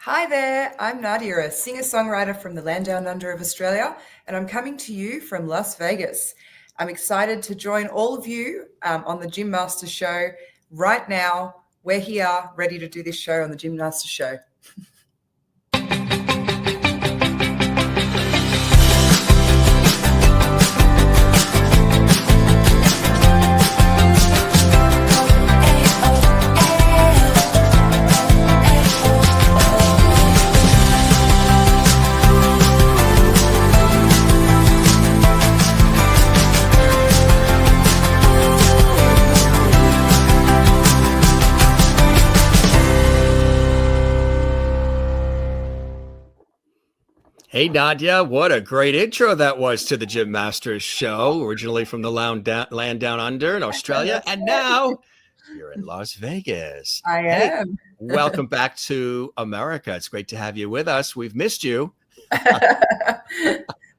Hi there, I'm Nardia, a singer-songwriter from the land down under of Australia, and I'm coming to you from Las Vegas. I'm excited to join all of you on the Gym Master Show. Right now, we're here ready to do this show on the Gym Master Show. Hey, Nadia, what a great intro that was to the Gym Masters show, originally from the land down under in Australia. And now you're in Las Vegas. I Hey, am. welcome back to America. It's great to have you with us. We've missed you.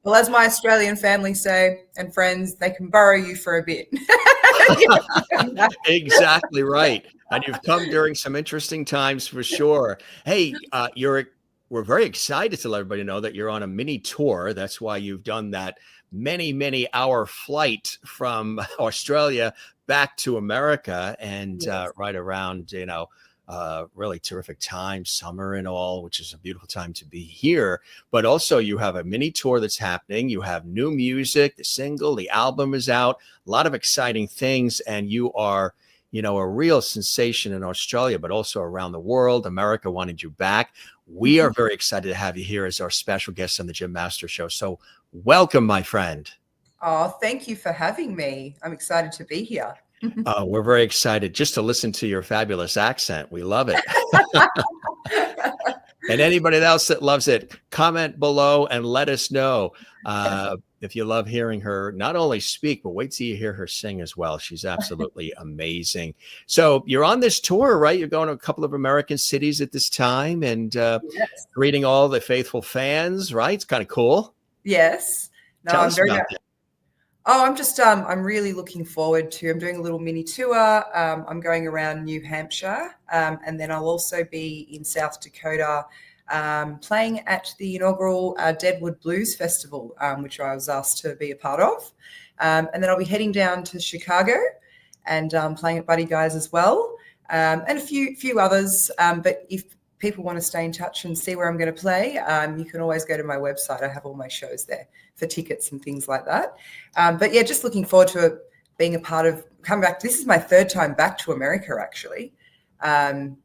Well, as my Australian family say, and friends, they can borrow you for a bit. Exactly right. And you've come during some interesting times for sure. Hey, we're very excited to let everybody know that you're on a mini tour. That's why you've done that many hour flight from Australia back to America and Yes. right around, really terrific time, summer and all, which is a beautiful time to be here. But also you have a mini tour that's happening. You have new music, the single, the album is out, a lot of exciting things. And you are, a real sensation in Australia, but also around the world. America wanted you back. We are very excited to have you here as our special guest on the Gym Master Show. So welcome, my friend. Oh, thank you for having me. I'm excited to be here. We're very excited just to listen to your fabulous accent. We love it. And anybody else that loves it, comment below and let us know if you love hearing her not only speak, but wait till you hear her sing as well. She's absolutely amazing. So you're on this tour, right? You're going to a couple of American cities at this time and Yes. greeting all the faithful fans, right? It's kind of cool. Yes. No, Tell I'm us very about that. Oh, I'm really looking forward to, I'm doing a little mini tour. I'm going around New Hampshire, and then I'll also be in South Dakota, playing at the inaugural Deadwood Blues Festival, which I was asked to be a part of. And then I'll be heading down to Chicago and playing at Buddy Guys as well, and a few others. But if people want to stay in touch and see where I'm going to play, you can always go to my website. I have all my shows there for tickets and things like that. But yeah, just looking forward to being a part of coming back. This is my third time back to America, actually. I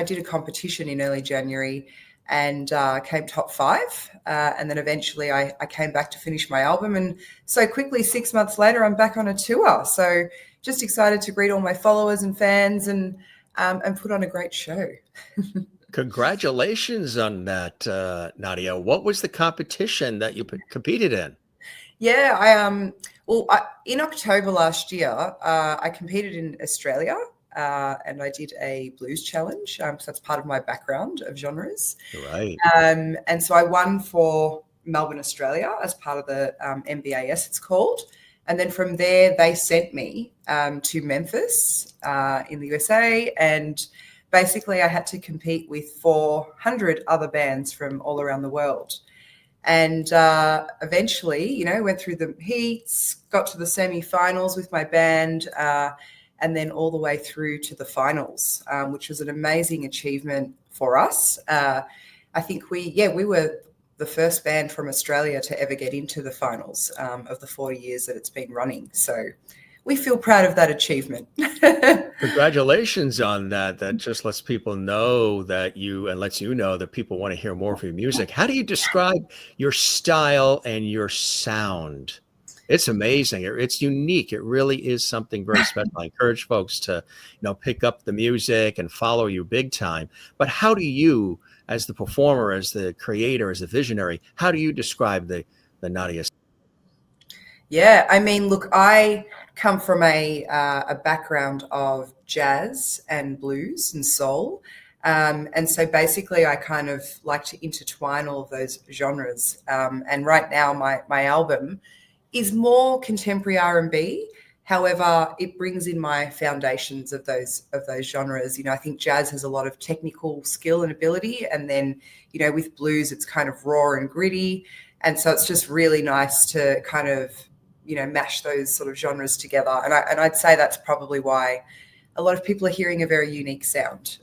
did a competition in early January and came top 5. And then eventually I came back to finish my album. And so quickly, 6 months later, I'm back on a tour. So just excited to greet all my followers and fans and put on a great show. Congratulations on that, Nadia. What was the competition that you competed in? Yeah, in October last year, I competed in Australia and I did a blues challenge. So that's part of my background of genres. Right. And so I won for Melbourne, Australia as part of the MBAS, it's called. And then from there, they sent me to Memphis in the USA. And basically, I had to compete with 400 other bands from all around the world. And eventually, went through the heats, got to the semi-finals with my band, and then all the way through to the finals, which was an amazing achievement for us. I think we were the first band from Australia to ever get into the finals of the 40 years that it's been running. So we feel proud of that achievement. Congratulations on that. That just lets people know lets you know that people want to hear more of your music. How do you describe your style and your sound? It's amazing. It's unique. It really is something very special. I encourage folks to, pick up the music and follow you big time. But how do you, as the performer, as the creator, as the visionary, how do you describe the Nadia? Yeah, I mean, look, I come from a background of jazz and blues and soul. And so basically I kind of like to intertwine all of those genres. And right now my album is more contemporary R&B. However, it brings in my foundations of those genres. I think jazz has a lot of technical skill and ability, and then with blues, it's kind of raw and gritty, and so it's just really nice to kind of mash those sort of genres together. And I'd say that's probably why a lot of people are hearing a very unique sound.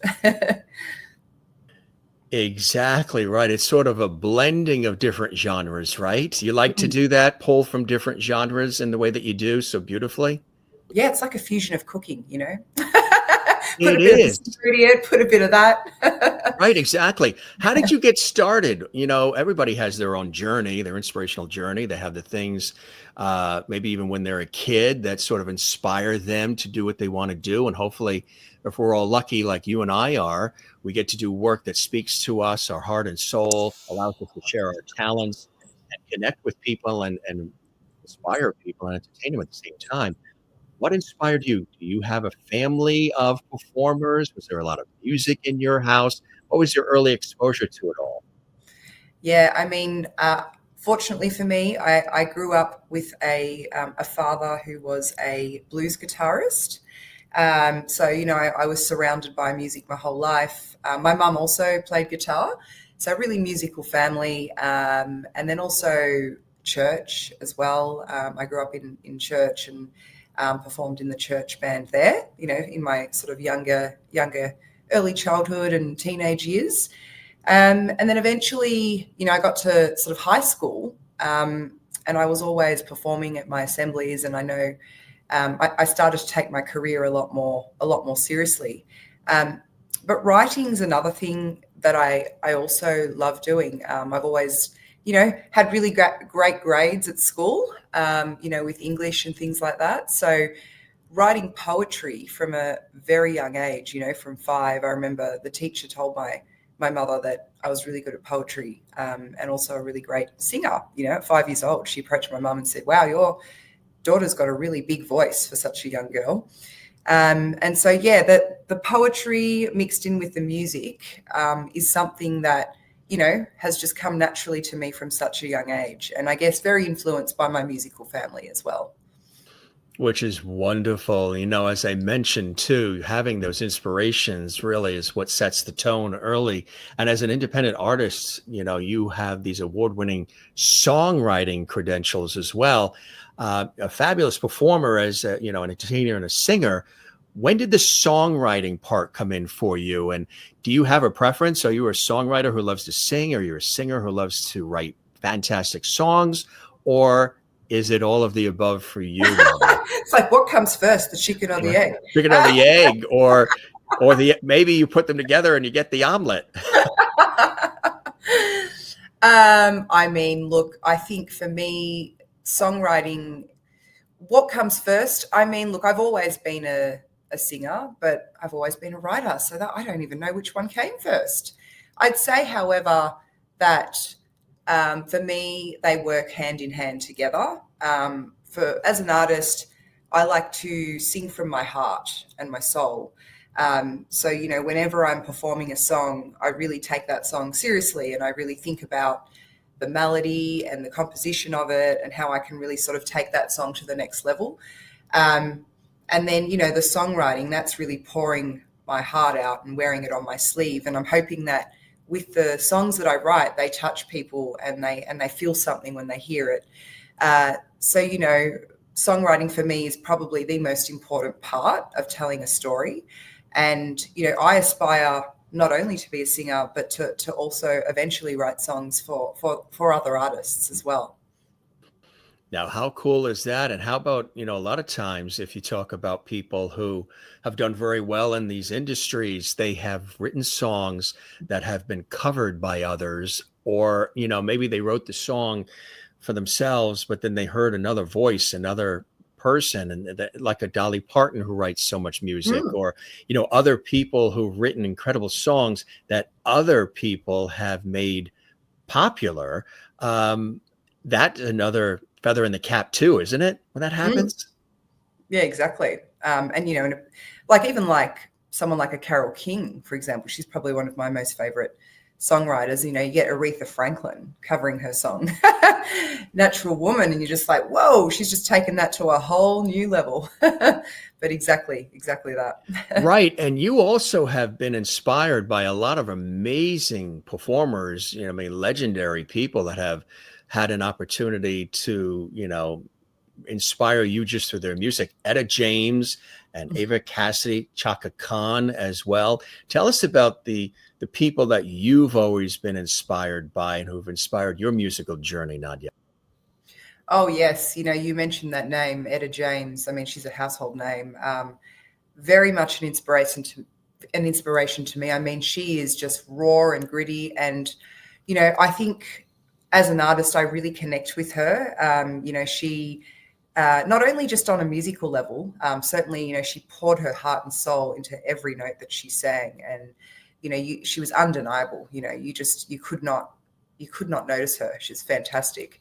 Exactly right. It's sort of a blending of different genres, right? You like to do that, pull from different genres in the way that you do so beautifully? Yeah, it's like a fusion of cooking, Put a It bit of is. this ingredient, put a bit of that. Right, exactly. How did you get started? Everybody has their own journey, their inspirational journey. They have the things, maybe even when they're a kid, that sort of inspire them to do what they want to do. And hopefully, if we're all lucky, like you and I are, we get to do work that speaks to us, our heart and soul, allows us to share our talents and connect with people and inspire people and entertain them at the same time. What inspired you? Do you have a family of performers? Was there a lot of music in your house? What was your early exposure to it all? Yeah, I mean, fortunately for me, I grew up with a father who was a blues guitarist. So, I was surrounded by music my whole life. My mum also played guitar, so a really musical family. And then also church as well. I grew up in church and performed in the church band there, in my sort of younger early childhood and teenage years. And then eventually, I got to sort of high school, and I was always performing at my assemblies. And I know I started to take my career a lot more seriously. But writing's another thing that I also love doing. I've always, had really great grades at school, with English and things like that. So writing poetry from a very young age, from 5, I remember the teacher told my mother that I was really good at poetry, and also a really great singer. At 5 years old, she approached my mum and said, "Wow, your daughter's got a really big voice for such a young girl." And so, yeah, the poetry mixed in with the music is something that, has just come naturally to me from such a young age. And I guess very influenced by my musical family as well. Which is wonderful. As I mentioned too, having those inspirations really is what sets the tone early. And as an independent artist, you have these award-winning songwriting credentials as well. A fabulous performer as an entertainer and a singer. When did the songwriting part come in for you? And do you have a preference? Are you a songwriter who loves to sing? Or you're a singer who loves to write fantastic songs? Or is it all of the above for you? It's like, what comes first, the chicken or the egg? Chicken or the egg, or maybe you put them together and you get the omelet. I mean, look, I think for me, songwriting, what comes first? I mean, look, I've always been a singer, but I've always been a writer, so that I don't even know which one came first. I'd say, however, that for me, they work hand in hand together. As an artist, I like to sing from my heart and my soul. So, whenever I'm performing a song, I really take that song seriously, and I really think about the melody and the composition of it and how I can really sort of take that song to the next level. And then, the songwriting, that's really pouring my heart out and wearing it on my sleeve. And I'm hoping that with the songs that I write, they touch people and they feel something when they hear it. So, songwriting for me is probably the most important part of telling a story. And, I aspire not only to be a singer, but to also eventually write songs for other artists as well. Now, how cool is that? And how about, a lot of times if you talk about people who have done very well in these industries, they have written songs that have been covered by others, or, maybe they wrote the song for themselves, but then they heard another voice, another person, and like a Dolly Parton who writes so much music, or, other people who've written incredible songs that other people have made popular. That's another feather in the cap too, isn't it? When that happens. Yeah, exactly. And like even like someone like a Carole King, for example, she's probably one of my most favorite songwriters. You know, you get Aretha Franklin covering her song, Natural Woman, and you're just like, whoa, she's just taken that to a whole new level. But exactly that. Right. And you also have been inspired by a lot of amazing performers, you know, I mean, legendary people that have had an opportunity to, you know, inspire you just through their music. Etta James and Ava Cassidy, Chaka Khan as well. Tell us about the people that you've always been inspired by and who've inspired your musical journey, Nadia. Oh, yes. You know, you mentioned that name, Etta James. I mean, she's a household name. Very much an inspiration to me. I mean, she is just raw and gritty. And, you know, I think as an artist, I really connect with her. You know, she, not only just on a musical level, certainly, you know, she poured her heart and soul into every note that she sang. And, you know, she was undeniable. You know, you could not notice her. She's fantastic.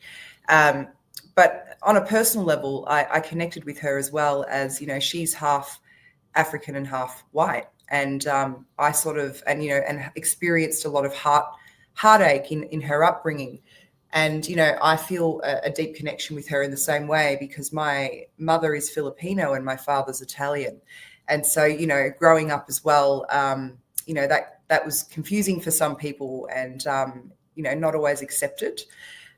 But on a personal level, I connected with her as well as, you know, she's half African and half white. And I sort of, and, you know, and experienced a lot of heartache in her upbringing. And, you know, I feel a deep connection with her in the same way because my mother is Filipino and my father's Italian. And so, you know, growing up as well, you know, that was confusing for some people and, you know, not always accepted.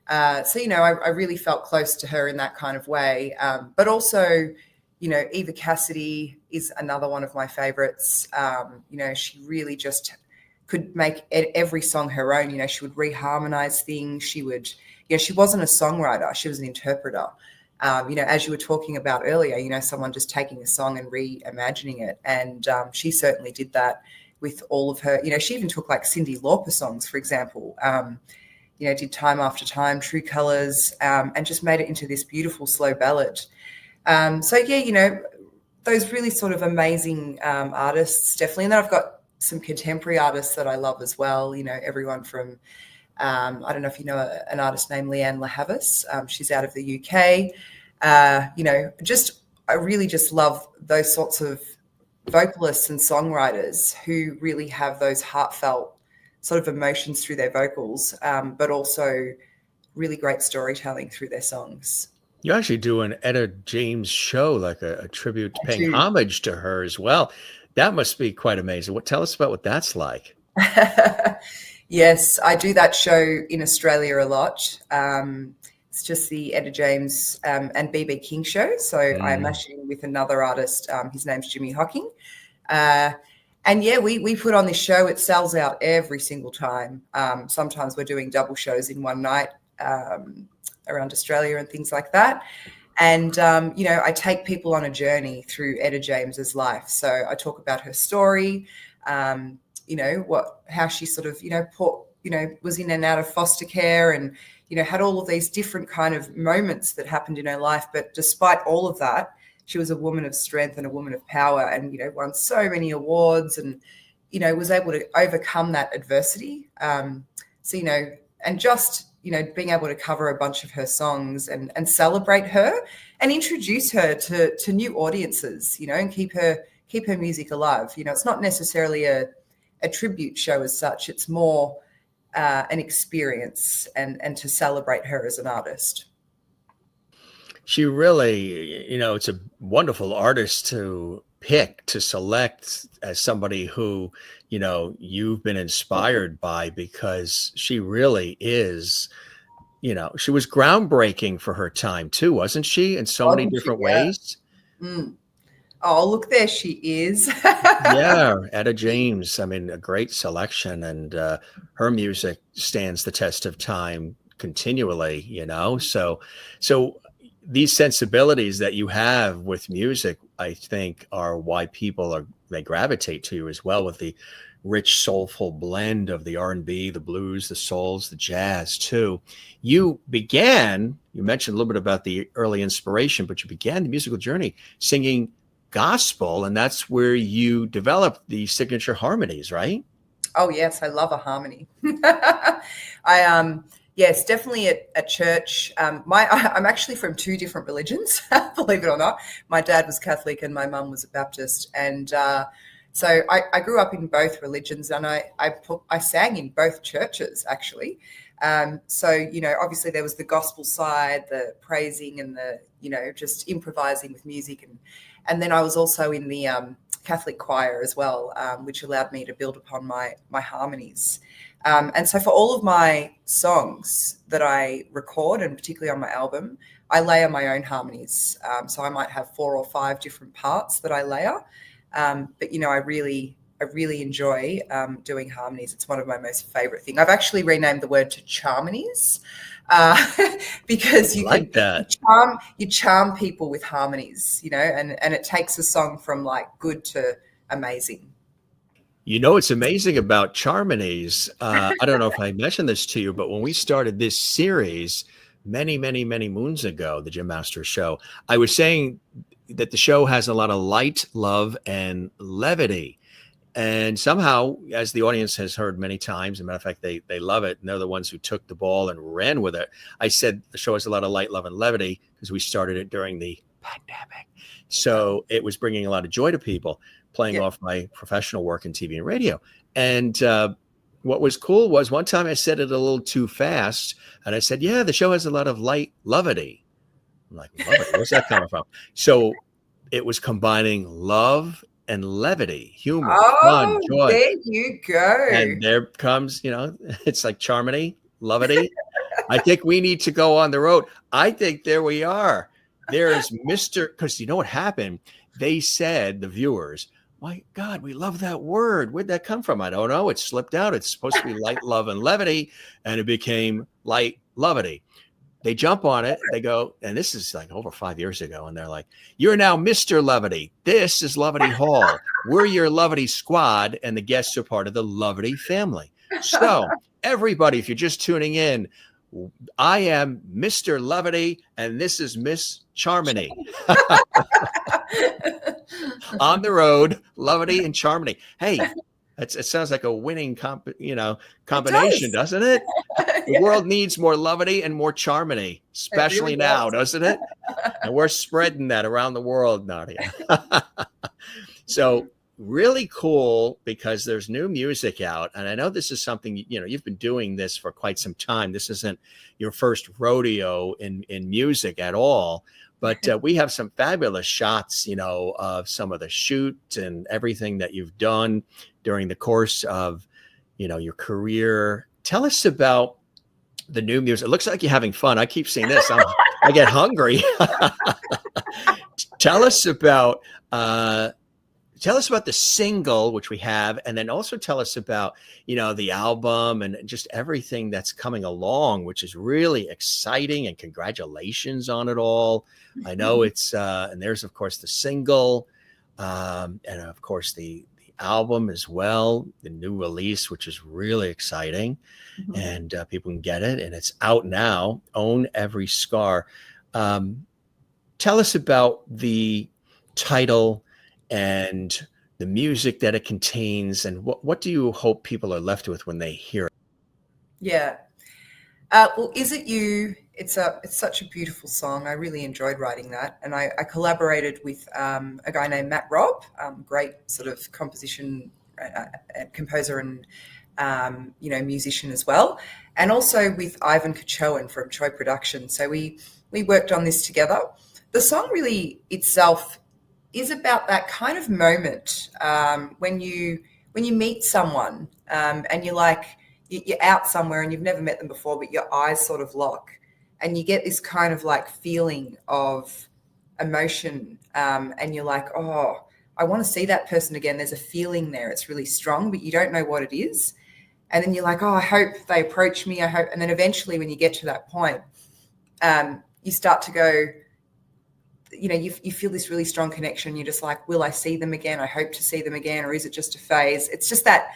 So, you know, I really felt close to her in that kind of way. But also, you know, Eva Cassidy is another one of my favorites. You know, she really just could make every song her own. You know, she would reharmonize things. She would, you know, she wasn't a songwriter. She was an interpreter. You know, as you were talking about earlier, you know, someone just taking a song and reimagining it. And she certainly did that with all of her, you know, she even took like Cyndi Lauper songs, for example, you know, did Time After Time, True Colors, and just made it into this beautiful slow ballad. So, yeah, you know, those really sort of amazing artists, definitely. And then I've got some contemporary artists that I love as well, you know, everyone from, I don't know if you know an artist named Leanne LaHavis. She's out of the UK. You know, I really just love those sorts of vocalists and songwriters who really have those heartfelt sort of emotions through their vocals, but also really great storytelling through their songs. You actually do an Etta James show, like a tribute, paying homage to her as well. That must be quite amazing. Tell us about what that's like. Yes, I do that show in Australia a lot. It's just the Etta James and BB King show. So I'm actually with another artist. His name's Jimmy Hocking. And yeah, we put on this show. It sells out every single time. Sometimes we're doing double shows in one night around Australia and things like that. And, you know, I take people on a journey through Etta James's life. So I talk about her story, you know, how she sort of, you know, was in and out of foster care and, you know, had all of these different kind of moments that happened in her life. But despite all of that, she was a woman of strength and a woman of power and, you know, won so many awards and, you know, was able to overcome that adversity. So, you know, and just, you know, being able to cover a bunch of her songs and celebrate her and introduce her to new audiences, you know, and keep her music alive. You know, it's not necessarily a tribute show as such. It's more an experience and to celebrate her as an artist. She really, you know, it's a wonderful artist to select as somebody who, you know, you've been inspired by because she really is, you know, she was groundbreaking for her time too, wasn't she? In so many different ways. Oh, look, there she is. Yeah, Etta James. I mean, a great selection, and her music stands the test of time continually, you know. So these sensibilities that you have with music, I think, are why they gravitate to you as well, with the rich, soulful blend of the R&B, the blues, the souls, the jazz too. You mentioned a little bit about the early inspiration, but you began the musical journey singing gospel, and that's where you developed the signature harmonies, right? Oh yes, I love a harmony. Yes, definitely at church. I'm actually from two different religions, believe it or not. My dad was Catholic and my mum was a Baptist. And So I grew up in both religions, and I sang in both churches, actually. So, you know, obviously there was the gospel side, the praising and the, you know, just improvising with music. And then I was also in the Catholic choir as well, which allowed me to build upon my harmonies. And so for all of my songs that I record, and particularly on my album, I layer my own harmonies. So I might have 4 or 5 different parts that I layer. But, you know, I really enjoy doing harmonies. It's one of my most favorite things. I've actually renamed the word to charmonies because you charm people with harmonies, you know, and it takes a song from like good to amazing. You know, what's amazing about charmonies, I don't know if I mentioned this to you, but when we started this series many moons ago, the Jim Masters Show, I was saying that the show has a lot of light, love, and levity. And somehow, as the audience has heard many times, as a matter of fact, they love it, and they're the ones who took the ball and ran with it. I said the show has a lot of light, love, and levity because we started it during the pandemic. So it was bringing a lot of joy to people, playing off my professional work in TV and radio. And what was cool was one time I said it a little too fast, and I said, yeah, the show has a lot of light, levity. I'm like, levity, where's that coming from? So it was combining love and levity, humor, fun, joy. There you go. And there comes, you know, it's like charmony, levity. I think we need to go on the road. I think there we are. There's Mr. Because you know what happened? They said, the viewers, my God, we love that word. Where'd that come from? I don't know. It slipped out. It's supposed to be light, love, and levity. And it became light, levity. They jump on it. They go, and this is like over 5 years ago. And they're like, you're now Mr. Levity. This is Levity Hall. We're your Levity squad. And the guests are part of the Levity family. So everybody, if you're just tuning in, I am Mr. Levity, and this is Miss Charmony. On the road, Levity and Charmony. Hey, it sounds like a winning combination, doesn't it? The world needs more levity and more charmony, especially really now, doesn't it? And we're spreading that around the world, Nardia. So really cool because there's new music out. And I know this is something, you know, you've been doing this for quite some time. This isn't your first rodeo in music at all. But we have some fabulous shots, you know, of some of the shoot and everything that you've done during the course of, you know, your career. Tell us about the new music. It looks like you're having fun. I keep seeing this. I get hungry. Tell us about the single, which we have, and then also tell us about, you know, the album and just everything that's coming along, which is really exciting. And congratulations on it all. I know it's, and there's, of course, the single, and of course, the album as well, the new release, which is really exciting. Mm-hmm. And people can get it, and it's out now. Own Every Scar. Tell us about the title and the music that it contains, and what do you hope people are left with when they hear it? Yeah. Well, Is It You? It's such a beautiful song. I really enjoyed writing that. And I collaborated with a guy named Robb, great sort of composition composer and, you know, musician as well. And also with Ivan Kachowan from Choi Production. So we worked on this together. The song really itself is about that kind of moment when you meet someone and you're out somewhere and you've never met them before, but your eyes sort of lock and you get this kind of like feeling of emotion and you're like, oh, I want to see that person again. There's a feeling there. It's really strong, but you don't know what it is. And then you're like, oh, I hope they approach me. I hope. And then eventually when you get to that point, you start to go, you know, you feel this really strong connection. You're just like, will I see them again? I hope to see them again. Or is it just a phase? It's just that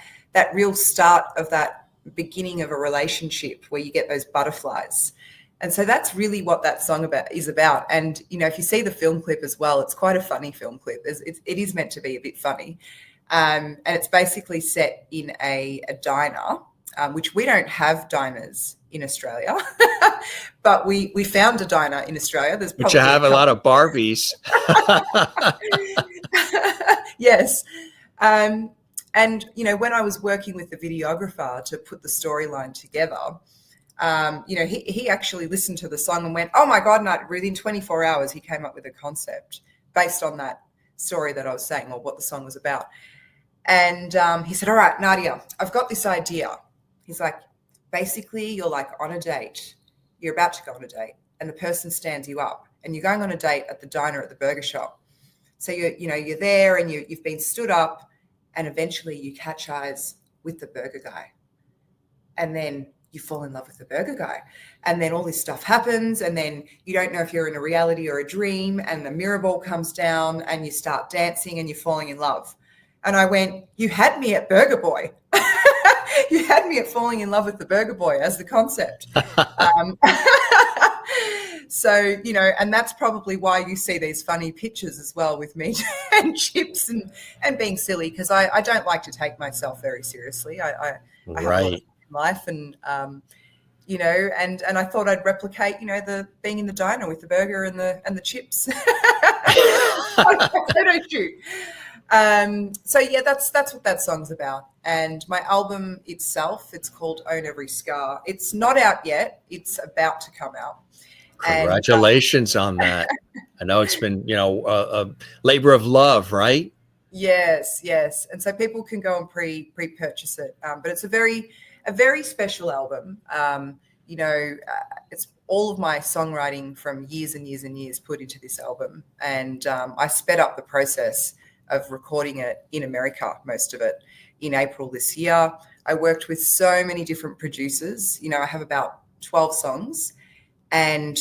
real start of that beginning of a relationship where you get those butterflies. And so that's really what that song is about. And, you know, if you see the film clip as well, it's quite a funny film clip. It is meant to be a bit funny. And it's basically set in a diner, which we don't have diners in Australia, but we found a diner in Australia. But you have a lot of Barbies. Yes. And, you know, when I was working with the videographer to put the storyline together, you know, he actually listened to the song and went, oh my God, no, within 24 hours, he came up with a concept based on that story that I was saying, or what the song was about. And he said, all right, Nardia, I've got this idea. He's like, basically, you're like on a date. You're about to go on a date, and the person stands you up, and you're going on a date at the diner at the burger shop. So you're there, and you've been stood up, and eventually you catch eyes with the burger guy, and then you fall in love with the burger guy, and then all this stuff happens, and then you don't know if you're in a reality or a dream, and the mirror ball comes down, and you start dancing, and you're falling in love. And I went, you had me at Burger Boy. You had me at falling in love with the Burger Boy as the concept. So, you know, and that's probably why you see these funny pictures as well with me and chips and being silly, because I don't like to take myself very seriously. I have a lot of life, and you know, and I thought I'd replicate, you know, the being in the diner with the burger and the chips. Photo shoot. So yeah, that's what that song's about. And my album itself, it's called Own Every Scar. It's not out yet. It's about to come out. Congratulations on that. I know it's been, you know, a labor of love, right? Yes. And so people can go and pre-purchase it. But it's a very special album. You know, it's all of my songwriting from years and years and years put into this album. And I sped up the process of recording it in America, most of it, in April this year. I worked with so many different producers. You know, I have about 12 songs, and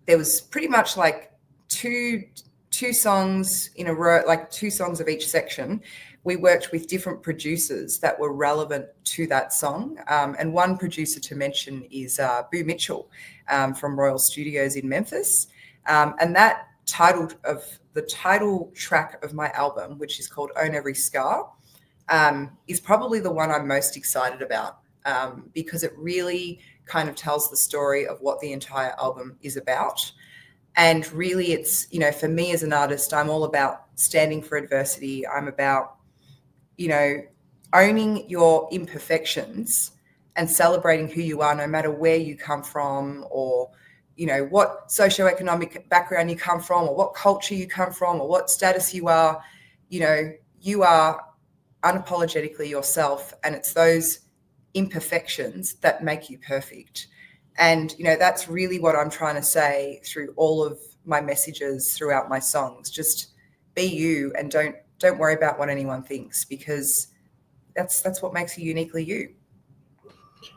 there was pretty much like two songs in a row, like 2 songs of each section. We worked with different producers that were relevant to that song. And one producer to mention is Boo Mitchell from Royal Studios in Memphis. And that the title track of my album, which is called Own Every Scar, is probably the one I'm most excited about, because it really kind of tells the story of what the entire album is about. And really it's, you know, for me as an artist, I'm all about standing for adversity. I'm about, you know, owning your imperfections and celebrating who you are, no matter where you come from, or, you know, what socioeconomic background you come from, or what culture you come from, or what status you are. You know, you are unapologetically yourself, and it's those imperfections that make you perfect. And, you know, that's really what I'm trying to say through all of my messages throughout my songs. Just be you, and don't worry about what anyone thinks, because that's what makes you uniquely you.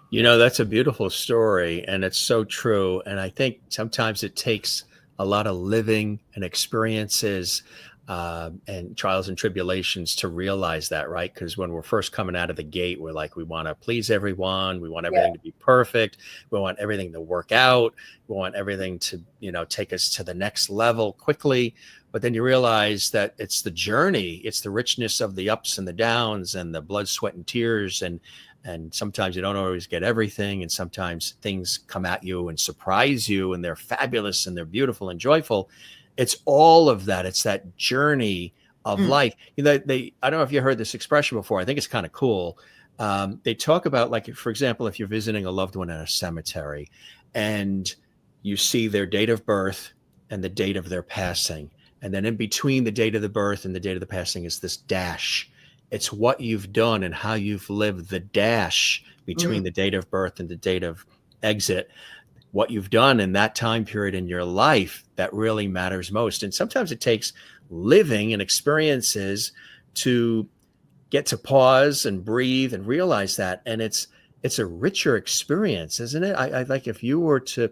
You know, that's a beautiful story, and it's so true. And I think sometimes it takes a lot of living and experiences and trials and tribulations to realize that, right? Because when we're first coming out of the gate, we're like, we want to please everyone. We want everything to be perfect. We want everything to work out. We want everything to, you know, take us to the next level quickly. But then you realize that it's the journey. It's the richness of the ups and the downs and the blood, sweat, and tears. And sometimes you don't always get everything. And sometimes things come at you and surprise you, and they're fabulous and they're beautiful and joyful. It's all of that. It's that journey of life. You know, I don't know if you heard this expression before. I think it's kind of cool. They talk about, like, for example, if you're visiting a loved one at a cemetery and you see their date of birth and the date of their passing, and then in between the date of the birth and the date of the passing is this dash. It's what you've done and how you've lived the dash between the date of birth and the date of exit. What you've done in that time period in your life that really matters most. And sometimes it takes living and experiences to get to pause and breathe and realize that. And it's a richer experience, isn't it? I like, if you were to,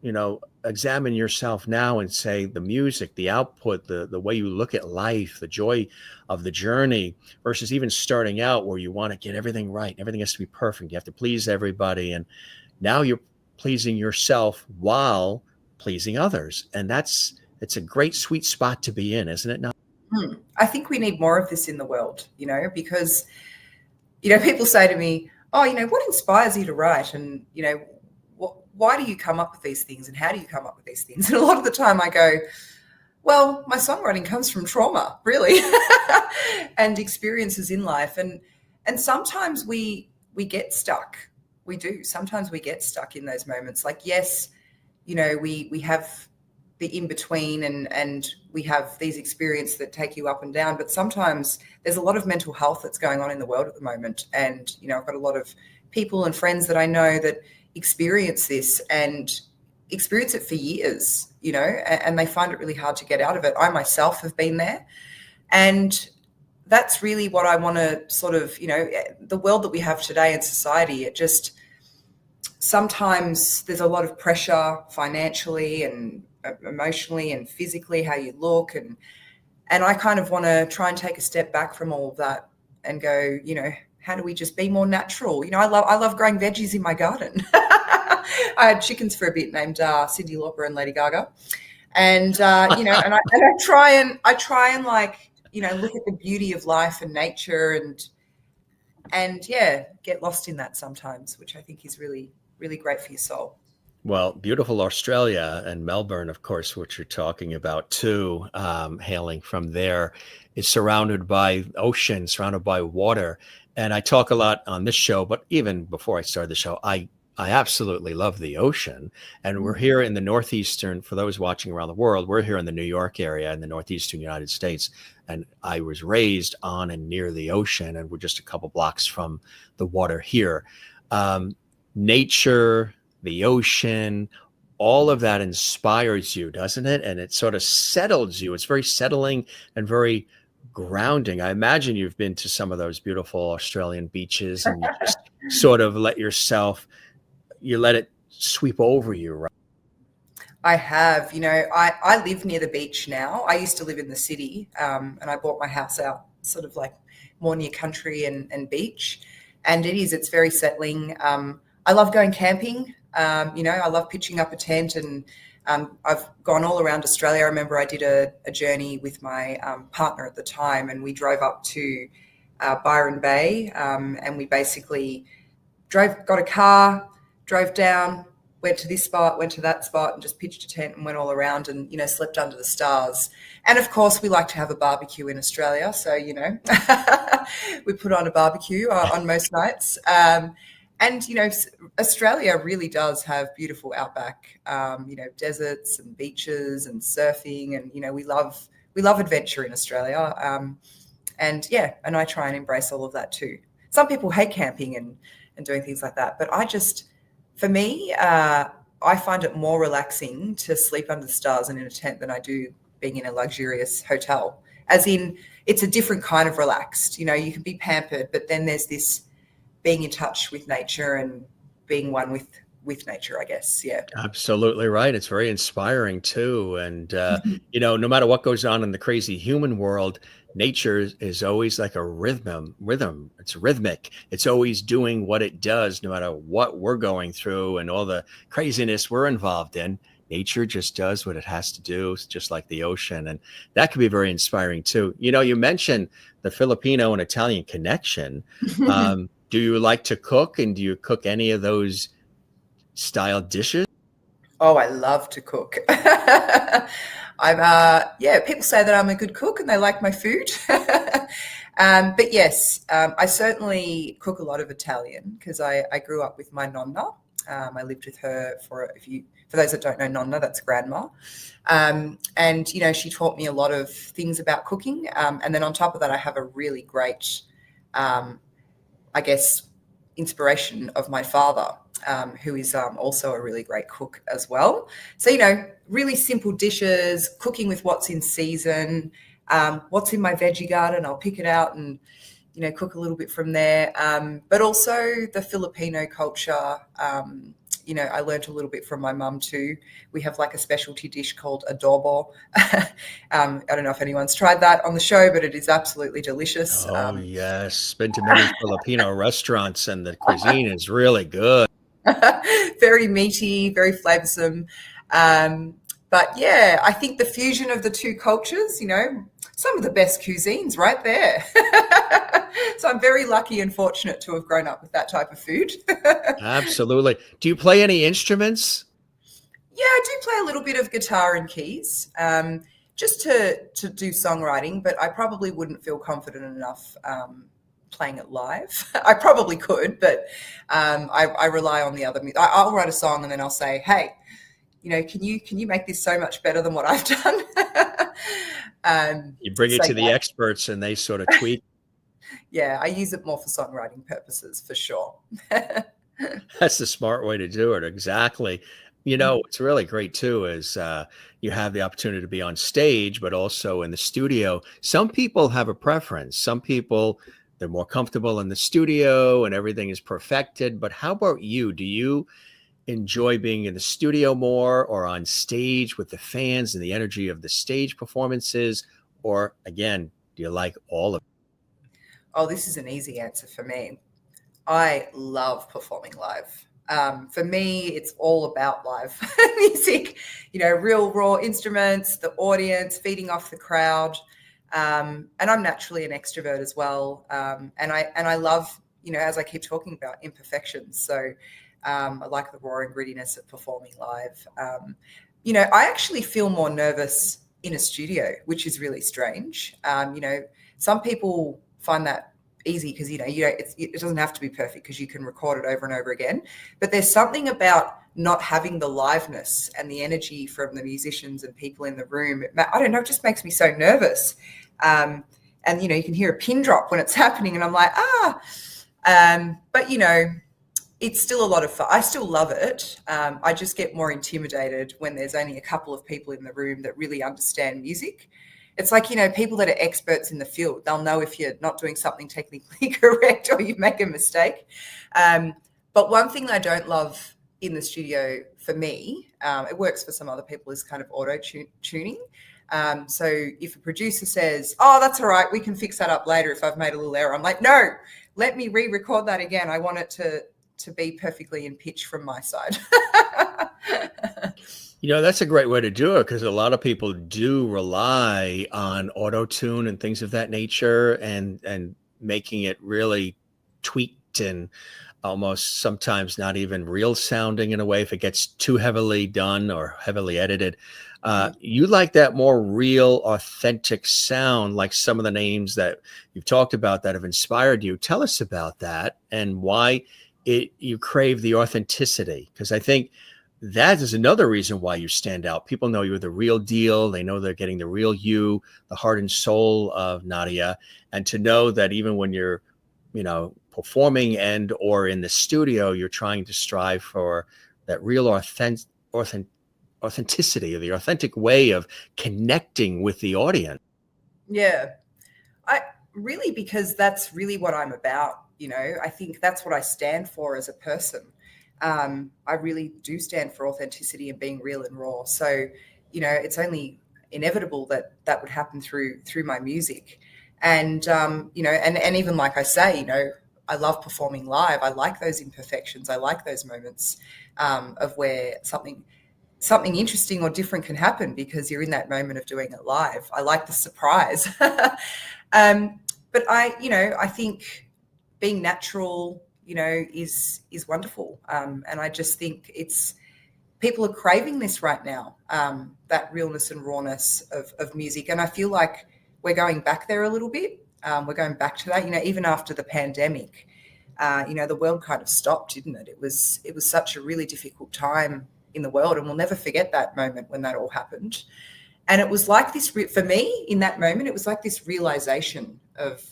you know, examine yourself now and say the music, the output, the way you look at life, the joy of the journey, versus even starting out where you want to get everything right. Everything has to be perfect. You have to please everybody. And now you're pleasing yourself while pleasing others. And it's a great sweet spot to be in, isn't it? Now, I think we need more of this in the world, you know, because, you know, people say to me, oh, you know, what inspires you to write? And, you know, why do you come up with these things, and how do you come up with these things? And a lot of the time I go, Well, my songwriting comes from trauma, really, and experiences in life, and sometimes we get stuck. We do. Sometimes we get stuck in those moments. Like, yes, we have the in between, and we have these experiences that take you up and down. But sometimes there's a lot of mental health that's going on in the world at the moment, and I've got a lot of people and friends that I know that experience this and experience it for years, and they find it really hard to get out of it. I myself have been there, and that's really what I want to sort of, the world that we have today in society, it just, sometimes there's a lot of pressure financially and emotionally and physically, how you look. And I kind of want to try and take a step back from all of that and go, how do we just be more natural? I love growing veggies in my garden. I had chickens for a bit named Cyndi Lauper and Lady Gaga. And, and I try and like, look at the beauty of life and nature and yeah, get lost in that sometimes, which I think is really, really great for your soul. Well, beautiful Australia and Melbourne, of course, which you're talking about too, hailing from there, is surrounded by ocean, surrounded by water. And I talk a lot on this show, but even before I started the show, I absolutely love the ocean. And we're here in the Northeastern, for those watching around the world, we're here in the New York area in the Northeastern United States. And I was raised on and near the ocean, and we're just a couple blocks from the water here. Nature, the ocean, all of that inspires you, doesn't it? And it sort of settles you. It's very settling and very grounding. I imagine you've been to some of those beautiful Australian beaches and you just sort of let it sweep over you, right? I have, I live near the beach now. I used to live in the city, and I bought my house out sort of like more near country and beach. And it's very settling. I love going camping. I love pitching up a tent, and I've gone all around Australia. I remember I did a journey with my partner at the time, and we drove up to Byron Bay, and we basically got a car, drove down, went to this spot, went to that spot, and just pitched a tent and went all around and, slept under the stars. And of course, we like to have a barbecue in Australia. So, we put on a barbecue on most nights. And, Australia really does have beautiful outback, deserts and beaches and surfing. And, we love adventure in Australia. And I try and embrace all of that too. Some people hate camping and doing things like that. But for me, I find it more relaxing to sleep under the stars and in a tent than I do being in a luxurious hotel. As in, it's a different kind of relaxed. You can be pampered, but then there's this being in touch with nature and being one with nature, I guess. Yeah. Absolutely right. It's very inspiring too. And, no matter what goes on in the crazy human world, nature is always like a rhythm. It's rhythmic. It's always doing what it does, no matter what we're going through and all the craziness we're involved in. Nature just does what it has to do. It's just like the ocean. And that can be very inspiring too. You mentioned the Filipino and Italian connection. Do you like to cook, and do you cook any of those style dishes? Oh, I love to cook. People say that I'm a good cook and they like my food. But yes, I certainly cook a lot of Italian because I grew up with my nonna. I lived with her for those that don't know nonna, that's grandma. And, she taught me a lot of things about cooking. And then on top of that, I have a really great, inspiration of my father, who is also a really great cook as well. So, really simple dishes, cooking with what's in season, what's in my veggie garden, I'll pick it out and, cook a little bit from there. But also the Filipino culture, I learned a little bit from my mum too. We have like a specialty dish called adobo. I don't know if anyone's tried that on the show, but it is absolutely delicious. Oh, yes. Been to many Filipino restaurants, and the cuisine is really good. Very meaty, very flavoursome. But yeah, I think the fusion of the two cultures, some of the best cuisines right there. So I'm very lucky and fortunate to have grown up with that type of food. Absolutely. Do you play any instruments? Yeah, I do play a little bit of guitar and keys. just to do songwriting, but I probably wouldn't feel confident enough playing it live. I probably could, but I rely on the other. I'll write a song and then I'll say, hey, can you make this so much better than what I've done? You bring it so to the experts and they sort of tweak. Yeah, I use it more for songwriting purposes for sure. That's the smart way to do it. Exactly. What's really great too is you have the opportunity to be on stage, but also in the studio. Some people have a preference. Some people, they're more comfortable in the studio and everything is perfected. But how about you? Do you enjoy being in the studio more or on stage with the fans and the energy of the stage performances? Or again, do you like all of it? Oh, this is an easy answer for me. I love performing live. For me, it's all about live music, real raw instruments, the audience, feeding off the crowd. And I'm naturally an extrovert as well. And I love, as I keep talking about, imperfections. So I like the raw and grittiness of performing live. I actually feel more nervous in a studio, which is really strange. Some people find that easy because it doesn't have to be perfect because you can record it over and over again. But there's something about not having the liveness and the energy from the musicians and people in the room. I don't know, it just makes me so nervous. And you can hear a pin drop when it's happening, and I'm like, but it's still a lot of fun. I still love it. I just get more intimidated when there's only a couple of people in the room that really understand music. It's like, people that are experts in the field, they'll know if you're not doing something technically correct or you make a mistake. But one thing I don't love in the studio for me, it works for some other people, is kind of auto-tuning. So if a producer says, oh, that's all right, we can fix that up later if I've made a little error, I'm like, no, let me re-record that again. I want it to be perfectly in pitch from my side. That's a great way to do it because a lot of people do rely on auto-tune and things of that nature and making it really tweaked and almost sometimes not even real sounding in a way if it gets too heavily done or heavily edited. You like that more real, authentic sound, like some of the names that you've talked about that have inspired you. Tell us about that and why you crave the authenticity, because I think that is another reason why you stand out. People know you're the real deal. They know they're getting the real you, the heart and soul of Nardia. And to know that even when you're, performing and or in the studio, you're trying to strive for that real authenticity, or the authentic way of connecting with the audience. Yeah, because that's really what I'm about. I think that's what I stand for as a person. I really do stand for authenticity and being real and raw. So, it's only inevitable that would happen through my music. And, and even like I say, I love performing live. I like those imperfections. I like those moments of where something interesting or different can happen because you're in that moment of doing it live. I like the surprise. But I think being natural, is wonderful. And I just think people are craving this right now, that realness and rawness of music. And I feel like we're going back there a little bit. We're going back to that, even after the pandemic, the world kind of stopped, didn't it? It was such a really difficult time in the world. And we'll never forget that moment when that all happened. And it was like this, for me in that moment, it was like this realization of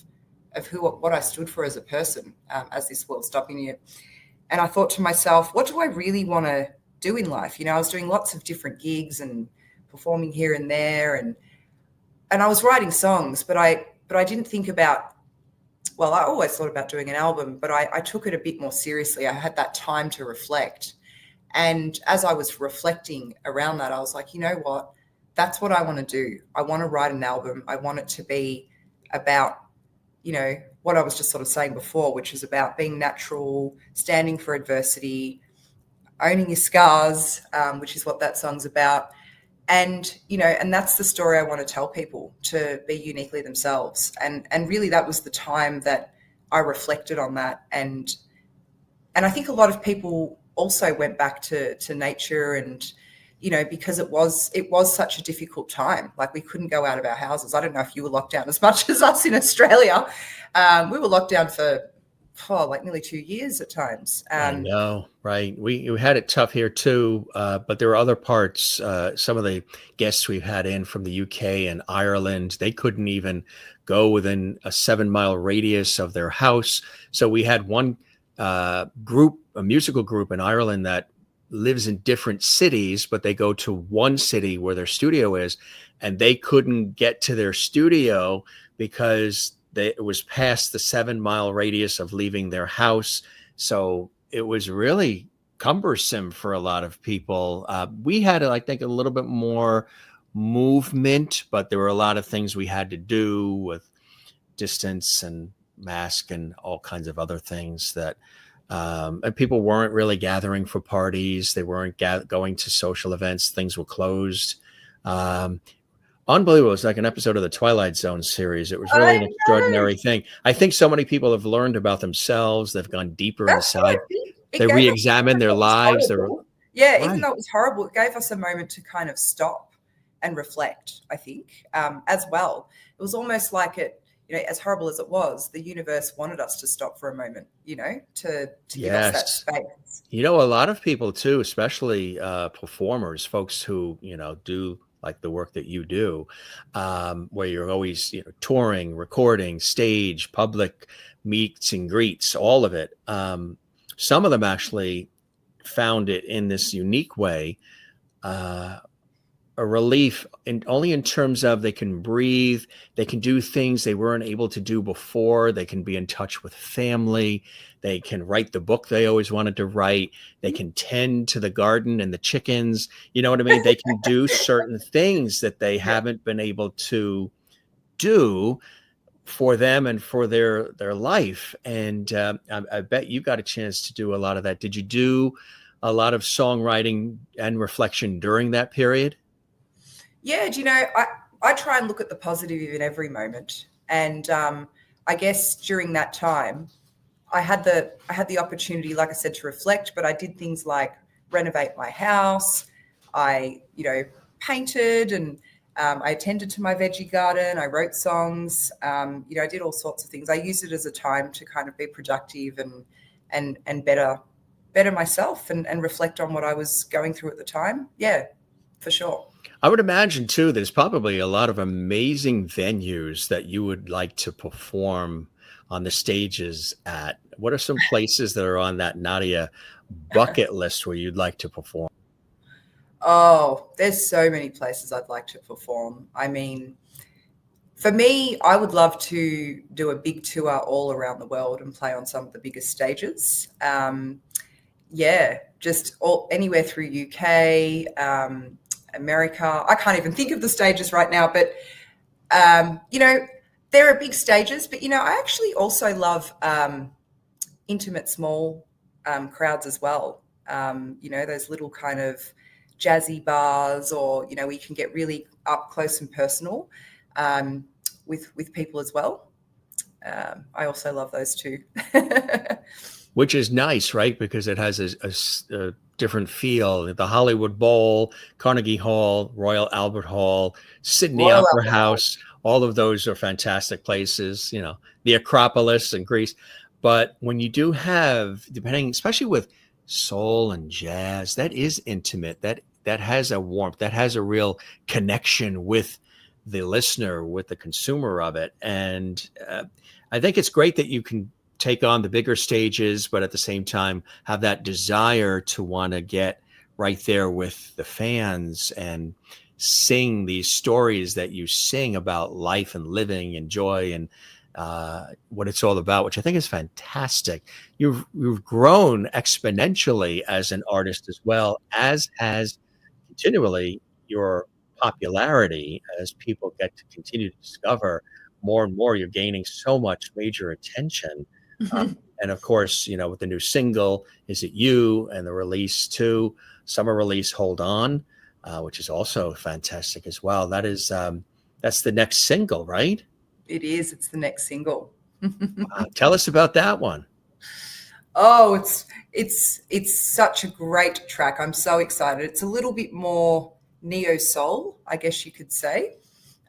what I stood for as a person, as this world stopping you. And I thought to myself, what do I really want to do in life? I was doing lots of different gigs and performing here and there, and I was writing songs, but I didn't think about, I always thought about doing an album, but I took it a bit more seriously. I had that time to reflect. And as I was reflecting around that, I was like, you know what? That's what I want to do. I want to write an album. I want it to be about, what I was just sort of saying before, which is about being natural, standing for adversity, owning your scars, which is what that song's about. And, and that's the story I want to tell people, to be uniquely themselves. And really that was the time that I reflected on that. And I think a lot of people also went back to nature and, because it was such a difficult time. Like, we couldn't go out of our houses. I don't know if you were locked down as much as us in Australia. We were locked down for like nearly 2 years at times. I know, right? We had it tough here too, but there were other parts. Some of the guests we've had in from the UK and Ireland, they couldn't even go within a 7-mile radius of their house. So we had one group, a musical group in Ireland that lives in different cities, but they go to one city where their studio is, and they couldn't get to their studio because it was past the 7-mile radius of leaving their house. So it was really cumbersome for a lot of people. We had, I think, a little bit more movement, but there were a lot of things we had to do with distance and mask and all kinds of other things that, and people weren't really gathering for parties. They weren't going to social events. Things were closed. Unbelievable. It's like an episode of the Twilight Zone series. It was really an extraordinary thing. I think so many people have learned about themselves. They've gone deeper inside. They re-examine their lives. Even though it was horrible, it gave us a moment to kind of stop and reflect, I think, as well. It was almost like as horrible as it was, the universe wanted us to stop for a moment, to give us that space. A lot of people too, especially performers, folks who, do like the work that you do, where you're always, touring, recording, stage, public meets and greets, all of it. Some of them actually found it in this unique way, a relief, only in terms of they can breathe, they can do things they weren't able to do before, they can be in touch with family, they can write the book they always wanted to write, they can tend to the garden and the chickens, you know what I mean? They can do certain things that they haven't been able to do for them and for their life. And I bet you got a chance to do a lot of that. Did you do a lot of songwriting and reflection during that period? Yeah, I try and look at the positive in every moment. And I guess during that time, I had the opportunity, like I said, to reflect, but I did things like renovate my house. I, painted, and I attended to my veggie garden. I wrote songs. I did all sorts of things. I used it as a time to kind of be productive and better myself and reflect on what I was going through at the time. Yeah, for sure. I would imagine too, there's probably a lot of amazing venues that you would like to perform on the stages at. What are some places that are on that NARDIA bucket list where you'd like to perform? Oh, there's so many places I'd like to perform. I mean, for me, I would love to do a big tour all around the world and play on some of the biggest stages. Just anywhere through UK, America. I can't even think of the stages right now, but there are big stages, but I actually also love intimate small crowds as well. Those little kind of jazzy bars, or we can get really up close and personal with people as well. I also love those too. Which is nice, right? Because it has a different feel. The Hollywood Bowl, Carnegie Hall, Royal Albert Hall, Sydney Opera House, all of those are fantastic places, the Acropolis in Greece. But when you do have, especially with soul and jazz, that is intimate, that has a warmth, that has a real connection with the listener, with the consumer of it. And I think it's great that you can take on the bigger stages, but at the same time have that desire to want to get right there with the fans and sing these stories that you sing about life and living and joy and what it's all about, which I think is fantastic. You've grown exponentially as an artist, as well as continually your popularity as people get to continue to discover more and more. You're gaining so much major attention. And of course, with the new single, Is It You, and the release too, summer release, Hold On, which is also fantastic as well. That's the next single, right? It is. It's the next single. Tell us about that one. Oh, it's such a great track. I'm so excited. It's a little bit more neo soul, I guess you could say.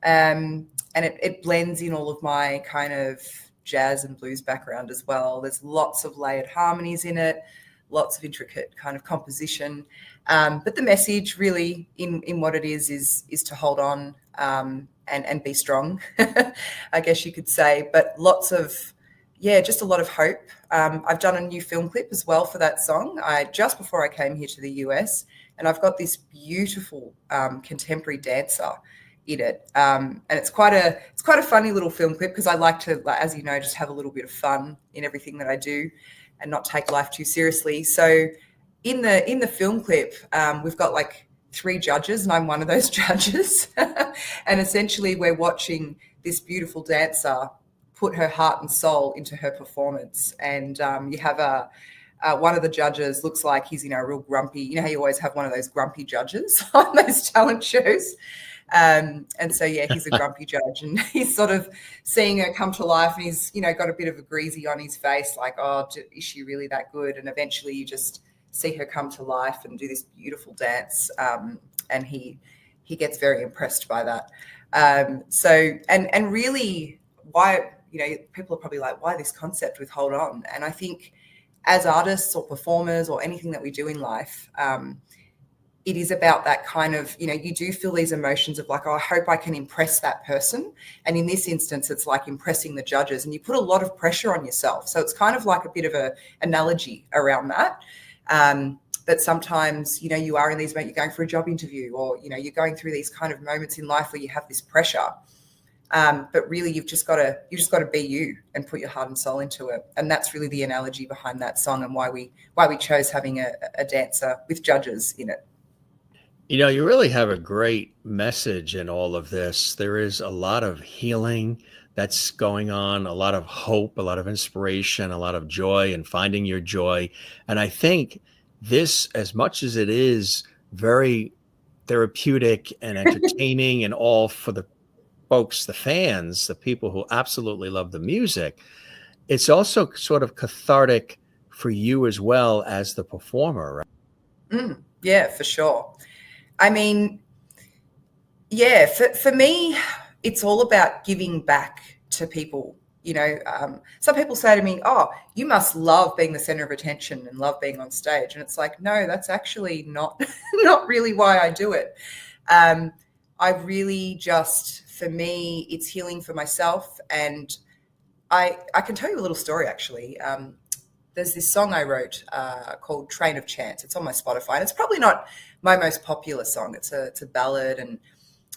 And it blends in all of my kind of jazz and blues background as well. There's lots of layered harmonies in it, lots of intricate kind of composition. But the message really in what it is to hold on, and be strong, I guess you could say. But lots of, yeah, just a lot of hope. I've done a new film clip as well for that song. Just before I came here to the US, and I've got this beautiful contemporary dancer in it, and it's quite a funny little film clip because I like to, as you know, just have a little bit of fun in everything that I do, and not take life too seriously. So in the film clip, we've got like 3 judges, and I'm one of those judges. And essentially, we're watching this beautiful dancer put her heart and soul into her performance. And you have one of the judges looks like he's, a real grumpy, how you always have one of those grumpy judges on those talent shows. And so, yeah, he's a grumpy judge, and he's sort of seeing her come to life, and he's, got a bit of a greasy on his face, like, oh, is she really that good? And eventually you just see her come to life and do this beautiful dance. And he gets very impressed by that. So, and really why, people are probably like, why this concept with Hold On? And I think as artists or performers or anything that we do in life, it is about that kind of, you do feel these emotions of like, oh, I hope I can impress that person. And in this instance, it's like impressing the judges, and you put a lot of pressure on yourself. So it's kind of like a bit of a analogy around that. That sometimes, you are in these moments, you're going for a job interview, or, you're going through these kind of moments in life where you have this pressure. But really, you've just got to be you and put your heart and soul into it. And that's really the analogy behind that song, and why we chose having a dancer with judges in it. You really have a great message in all of this. There is a lot of healing that's going on, a lot of hope, a lot of inspiration, a lot of joy, and finding your joy. And I think this, as much as it is very therapeutic and entertaining and all for the folks, the fans, the people who absolutely love the music, it's also sort of cathartic for you as well as the performer, right? Yeah, for sure. I mean, yeah, for me, it's all about giving back to people. Some people say to me, oh, you must love being the center of attention and love being on stage. And it's like, no, that's actually not really why I do it. I really just, for me, it's healing for myself. And I can tell you a little story, actually. There's this song I wrote called Train of Chance. It's on my Spotify, and it's probably not my most popular song. It's a ballad, and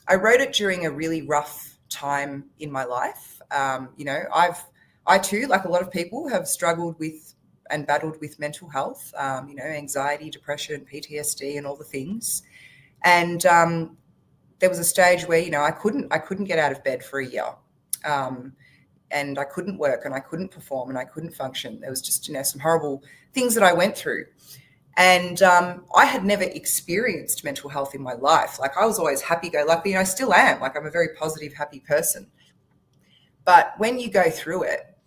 I wrote it during a really rough time in my life. I too, like a lot of people, have struggled with and battled with mental health, anxiety, depression, PTSD, and all the things. And there was a stage where, I couldn't get out of bed for a year. And I couldn't work, and I couldn't perform, and I couldn't function. There was just, some horrible things that I went through. And I had never experienced mental health in my life. Like, I was always happy-go-lucky, and I still am. Like, I'm a very positive, happy person. But when you go through it,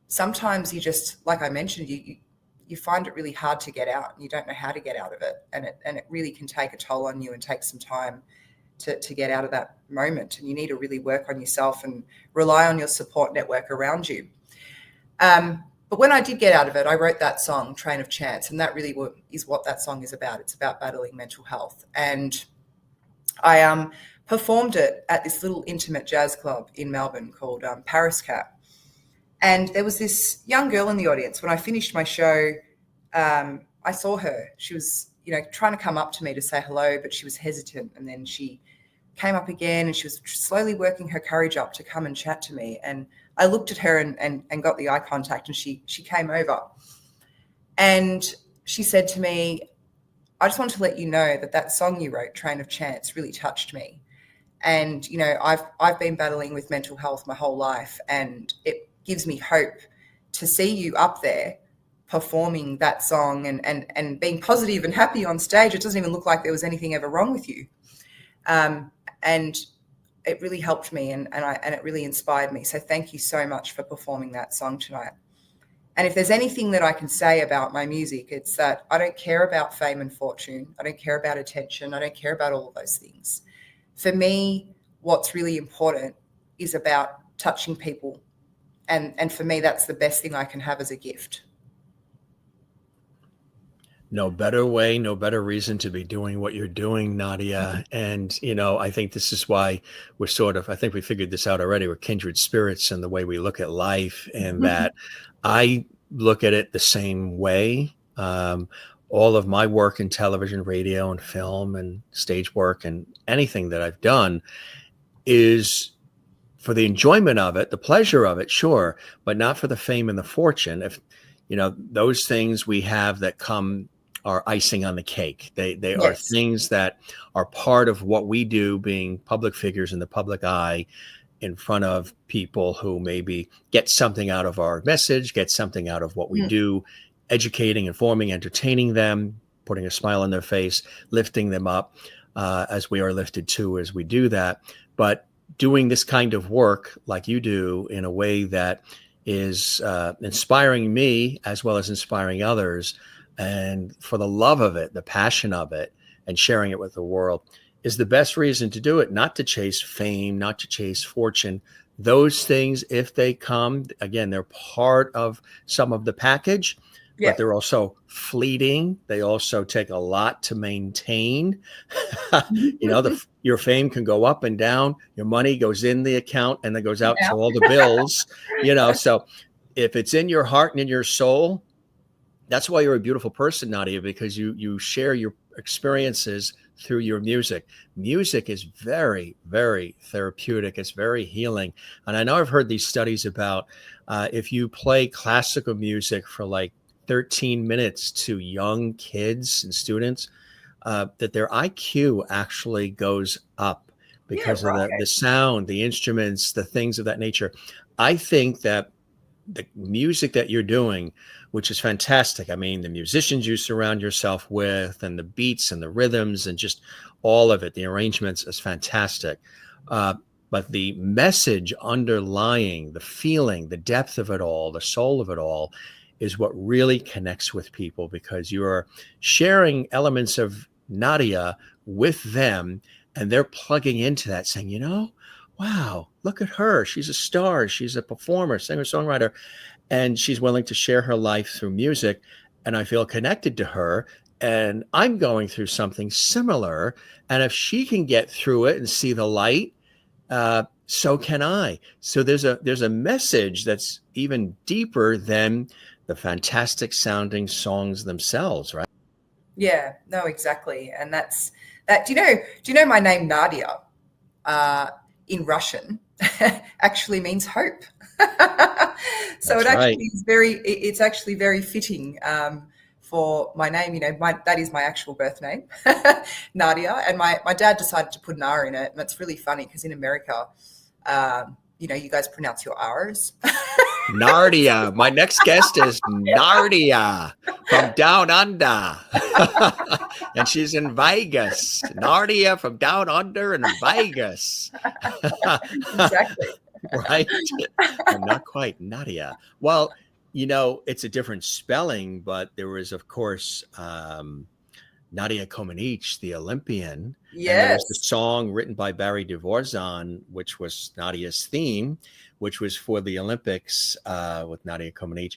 sometimes you just, like I mentioned, you find it really hard to get out, and you don't know how to get out of it. And it really can take a toll on you and take some time to get out of that moment. And you need to really work on yourself and rely on your support network around you. But when I did get out of it, I wrote that song, Train of Chance, and that really is what that song is about. It's about battling mental health. And I performed it at this little intimate jazz club in Melbourne called Paris Cap. And there was this young girl in the audience. When I finished my show, I saw her. She was, trying to come up to me to say hello, but she was hesitant. And then she came up again, and she was slowly working her courage up to come and chat to me. And I looked at her and got the eye contact, and she came over. And she said to me, I just want to let you know that song you wrote, Train of Chance, really touched me. And, I've been battling with mental health my whole life, and it gives me hope to see you up there performing that song and being positive and happy on stage. It doesn't even look like there was anything ever wrong with you. And it really helped me, and it really inspired me. So thank you so much for performing that song tonight. And if there's anything that I can say about my music, it's that I don't care about fame and fortune. I don't care about attention. I don't care about all of those things. For me, what's really important is about touching people. And for me, that's the best thing I can have as a gift. No better way, no better reason to be doing what you're doing, Nadia. And, I think this is why I think we figured this out already. We're kindred spirits in the way we look at life, and that I look at it the same way. All of my work in television, radio, and film and stage work and anything that I've done is for the enjoyment of it, the pleasure of it, sure, but not for the fame and the fortune. If, those things we have that come are icing on the cake. They Yes. are things that are part of what we do, being public figures in the public eye in front of people who maybe get something out of our message, get something out of what we do, educating, informing, entertaining them, putting a smile on their face, lifting them up, as we are lifted too as we do that. But doing this kind of work like you do in a way that is inspiring me as well as inspiring others, and for the love of it, the passion of it, and sharing it with the world is the best reason to do it. Not to chase fame, not to chase fortune. Those things, if they come, again, they're part of some of the package, but they're also fleeting. They also take a lot to maintain. Your fame can go up and down. Your money goes in the account and then goes out to all the bills, So if it's in your heart and in your soul, that's why you're a beautiful person, Nadia, because you share your experiences through your music. Music is very, very therapeutic. It's very healing. And I know I've heard these studies about if you play classical music for like 13 minutes to young kids and students, that their IQ actually goes up because of the sound, the instruments, the things of that nature. I think that the music that you're doing, which is fantastic. I mean, the musicians you surround yourself with, and the beats and the rhythms and just all of it, the arrangements is fantastic. But the message underlying, the feeling, the depth of it all, the soul of it all is what really connects with people, because you're sharing elements of Nadia with them, and they're plugging into that saying, wow, look at her. She's a star. She's a performer, singer-songwriter, and she's willing to share her life through music. And I feel connected to her, and I'm going through something similar. And if she can get through it and see the light, so can I. So there's a message that's even deeper than the fantastic sounding songs themselves, right? Yeah, no, exactly. And that's that. Do you know my name Nadia in Russian actually means hope. So That's it actually right. is it's actually very fitting for my name. That is my actual birth name, Nadia. And my dad decided to put an R in it. And it's really funny because in America, you guys pronounce your R's. Nardia. My next guest is Nardia from Down Under. And she's in Vegas. Nardia from Down Under in Vegas. Exactly. Right? And not quite Nadia. Well, it's a different spelling, but there was, of course, Nadia Comaneci, the Olympian. Yes. And there was the song written by Barry Dvorak, which was Nadia's theme, which was for the Olympics with Nadia Comaneci,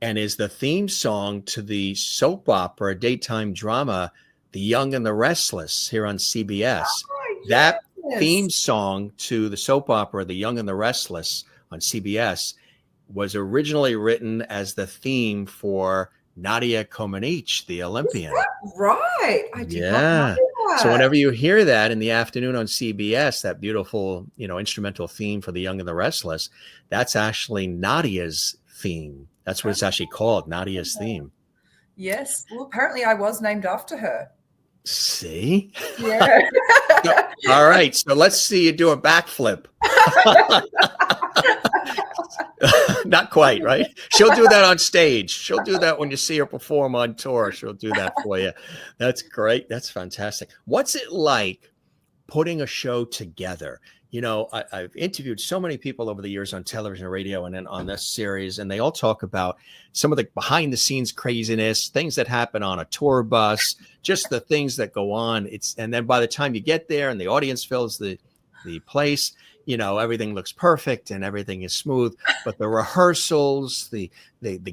and is the theme song to the soap opera daytime drama, The Young and the Restless, here on CBS. Oh, yes. That theme song to the soap opera, The Young and the Restless, on CBS, was originally written as the theme for Nadia Comaneci, the Olympian. Is that right? I did not know that. So whenever you hear that in the afternoon on CBS, that beautiful, instrumental theme for The Young and the Restless, that's actually Nadia's theme. That's what it's actually called, Nadia's theme. Yes. Well, apparently I was named after her. See? Yeah. All right. So let's see you do a backflip. Not quite, right? She'll do that on stage. She'll do that when you see her perform on tour. She'll do that for you. That's great. That's fantastic. What's it like putting a show together? I've interviewed so many people over the years on television, radio, and then on this series, and they all talk about some of the behind the scenes craziness, things that happen on a tour bus, just the things that go on. And then by the time you get there and the audience fills the place, everything looks perfect and everything is smooth. But the rehearsals, the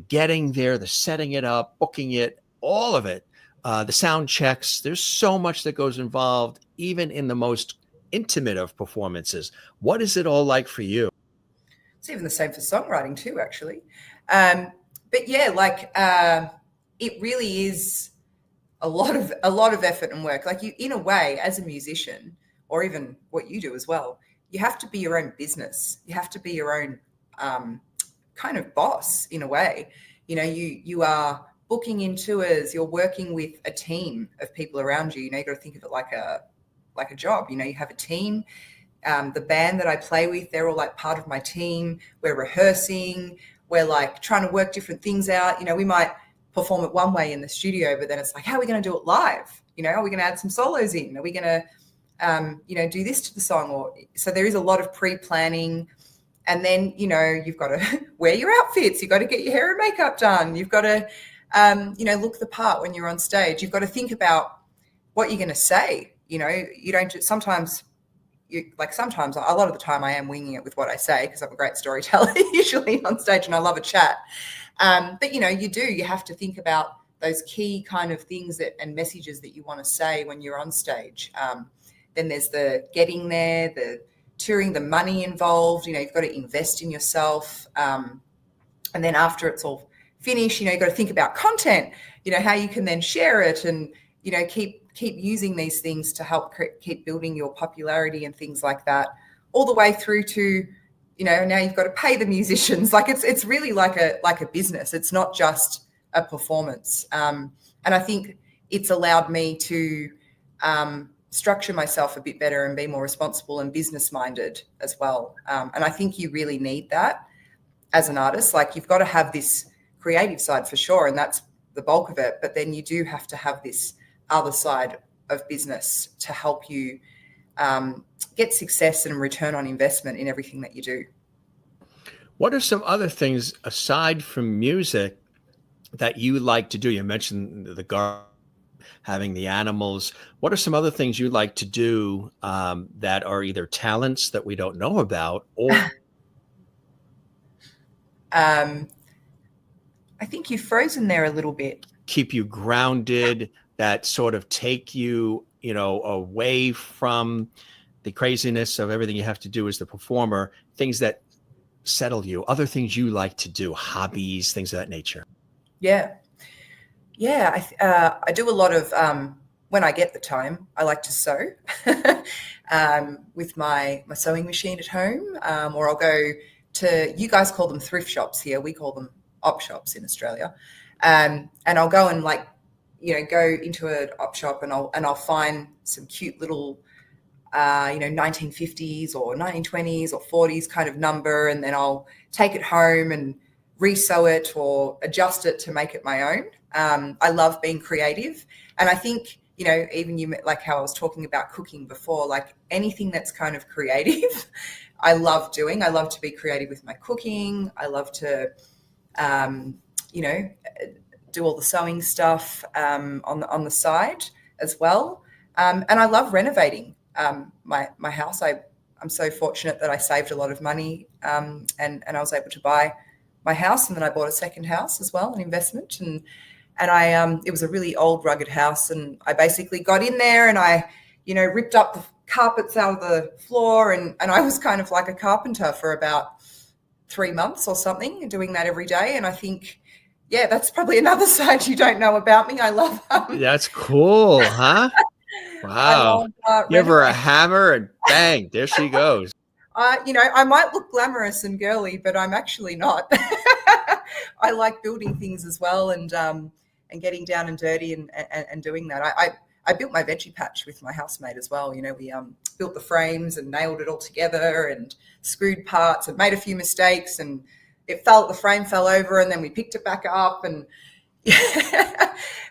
getting there, the setting it up, booking it, all of it, the sound checks, there's so much that goes involved, even in the most intimate of performances. What is it all like for you? It's even the same for songwriting too, actually. But yeah, it really is a lot of effort and work. Like, you, in a way, as a musician, or even what you do as well, you have to be your own business. You have to be your own kind of boss in a way. You are booking in tours, you're working with a team of people around you. You've got to think of it like a job. You have a team. The band that I play with, they're all like part of my team. We're rehearsing. We're like trying to work different things out. We might perform it one way in the studio, but then it's like, how are we going to do it live? Are we going to add some solos in? Are we going to, do this to the song? So there is a lot of pre-planning. And then, you've got to wear your outfits. You've got to get your hair and makeup done. You've got to, look the part when you're on stage. You've got to think about what you're going to say. You don't just, sometimes a lot of the time I am winging it with what I say, because I'm a great storyteller usually on stage and I love a chat. But you have to think about those key kind of things and messages that you want to say when you're on stage. Then there's the getting there, the touring, the money involved. You've got to invest in yourself. And then after it's all finished, you've got to think about content, how you can then share it and, keep using these things to help keep building your popularity and things like that, all the way through to, now you've got to pay the musicians. Like, it's really like a business. It's not just a performance. And I think it's allowed me to structure myself a bit better and be more responsible and business minded as well. And I think you really need that as an artist. Like, you've got to have this creative side for sure, and that's the bulk of it. But then you do have to have this other side of business to help you get success and return on investment in everything that you do. What are some other things aside from music that you like to do? You mentioned the garden, having the animals. What are some other things you like to do that are either talents that we don't know about, or I think you've frozen there a little bit. Keep you grounded, that sort of take you, away from the craziness of everything you have to do as the performer, things that settle you, other things you like to do, hobbies, things of that nature? Yeah. I do a lot of, when I get the time, I like to sew with my sewing machine at home, or I'll go to, you guys call them thrift shops here. We call them op shops in Australia. And I'll go and go into an op shop and I'll find some cute little, 1950s or 1920s or 40s kind of number. And then I'll take it home and resew it or adjust it to make it my own. I love being creative. And I think, even you, like how I was talking about cooking before, like anything that's kind of creative, I love doing. I love to be creative with my cooking. I love to, do all the sewing stuff on the side as well. And I love renovating my house. I'm so fortunate that I saved a lot of money and I was able to buy my house, and then I bought a second house as well, an investment. And I it was a really old rugged house, and I basically got in there and I, ripped up the carpets out of the floor, and I was kind of like a carpenter for about 3 months or something, doing that every day. And I think, yeah, that's probably another side you don't know about me. I love That's cool, huh? Wow. Give her a hammer and bang, there she goes. I might look glamorous and girly, but I'm actually not. I like building things as well, and getting down and dirty and doing that. I built my veggie patch with my housemate as well. We built the frames and nailed it all together and screwed parts and made a few mistakes, and the frame fell over, and then we picked it back up, and